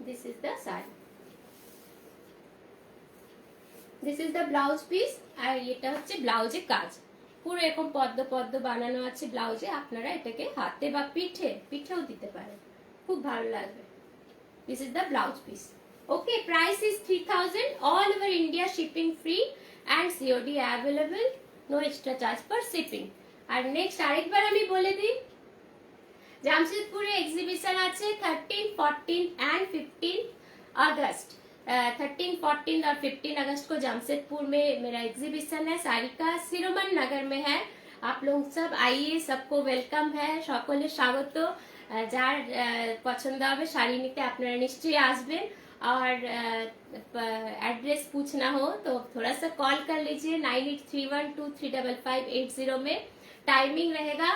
This is the sari, this is the blouse piece. আর এটা হচ্ছে ব্লাউজের কাজ, পুরো এরকম পদ্ম পদ্ম বানানো আছে ব্লাউজে। আপনারা এটাকে হাতে বা পিঠেও দিতে পারেন, খুব ভালো লাগবে। This is the blouse piece. Okay, price is 3000, all over India, shipping free and COD available, no extra charge for shipping. और नेक्स्ट আরেকবার আমি বলে দিই, জামশেদপুরে এক্সিবিশন আছে 13, 14 एंड 15 अगस्त। 13, 14 और 15 अगस्त को जमशेदपुर में मेरा एग्जीबिशन है, सारिका सिरोमन नगर में है। आप लोग सब आइए, सबको वेलकम है, সকলের স্বাগত। যার পছন্দ হবে শাড়ি নিতে আপনারা নিশ্চয়ই আসবেন। और एड्रेस पूछना हो तो थोड़ा सा कॉल कर लीजिए 9831235580 में। टाइमिंग रहेगा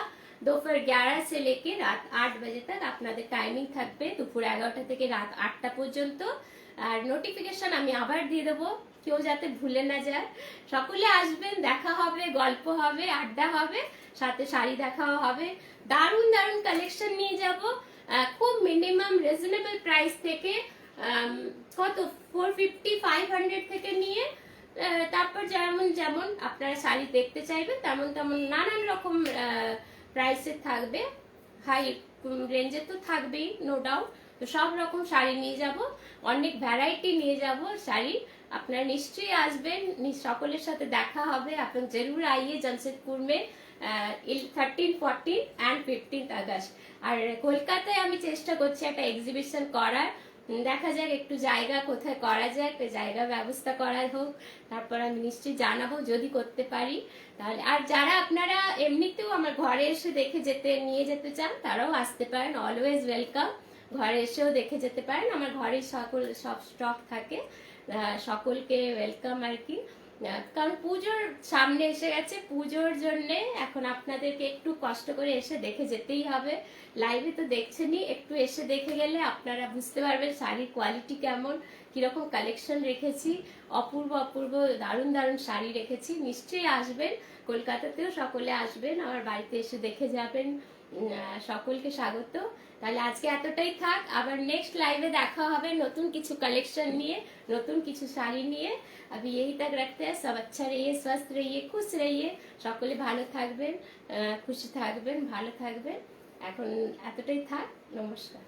दोपहर 11 से लेके रात 8 बजे तक আপনাদের টাইমিং থাকবে, দুপুর 11টা থেকে রাত 8টা পর্যন্ত। আর নোটিফিকেশন আমি আবার দিয়ে দেবো, কেউ যাতে ভুলে না যায়। সকলে আসবেন, দেখা হবে, গল্প হবে, আড্ডা হবে, সাথে শাড়ি দেখাও হবে। দারুণ দারুণ কালেকশন নিয়ে যাব, খুব মিনিমাম রিজনেবল প্রাইস থেকে, কত 450, 500 থেকে নিয়ে তারপর যেমন যেমন আপনারা শাড়ি দেখতে চাইবেন তেমন তেমন নানান রকম প্রাইসের থাকবে, হাই রেঞ্জের তো থাকবেই, নো ডাউট। তো সব রকম শাড়ি নিয়ে যাব, অনেক ভ্যারাইটি নিয়ে যাব শাড়ি। আপনারা নিশ্চয়ই আসবেন, সকলের সাথে দেখা হবে। আপনার জরুর আইয়ে জমশেদপুর মে 13, 14 एंड 15 अगस्त। আর কলকাতায় আমি চেষ্টা করছি একটা এক্সিবিশন করার, দেখা যাক একটু জায়গা কোথায় করা যায়, একটা জায়গা ব্যবস্থা করা হোক, তারপর আমি নিশ্চয়ই জানাবো যদি করতে পারি তাহলে। আর যারা আপনারা এমনিতেও আমার ঘরে এসে দেখে যেতে নিয়ে যেতে চান তারাও আসতে পারেন, অলওয়েজ ওয়েলকাম। ঘরে এসেও দেখে যেতে পারেন, আমার ঘরে সব স্টক থাকে, সকলকে ওয়েলকাম আর কি। কারণ পুজোর সামনে এসে গেছে, পুজোর জন্য এখন আপনাদেরকে একটু কষ্ট করে এসে দেখে যেতেই হবে। লাইভে তো দেখছেনই, একটু এসে দেখে গেলে আপনারা বুঝতে পারবেন শাড়ির কোয়ালিটি কেমন, কিরকম কালেকশন রেখেছি, অপূর্ব অপূর্ব দারুণ দারুণ শাড়ি রেখেছি। নিশ্চয়ই আসবেন, কলকাতাতেও সকলে আসবেন, আমার বাড়িতে এসে দেখে যাবেন। সকলকে স্বাগত। তাহলে আজকে এতটাই থাক, আবার নেক্সট লাইভে দেখা হবে নতুন কিছু কালেকশন নিয়ে, নতুন কিছু শাড়ি নিয়ে। अभी यही तक रखते हैं, सब अच्छा रहिए, स्वस्थ रहिए, खुश रहिए, সকলে ভালো থাকবেন, খুশি থাকবেন, ভালো থাকবেন। এখন এতটাই থাক, নমস্কার।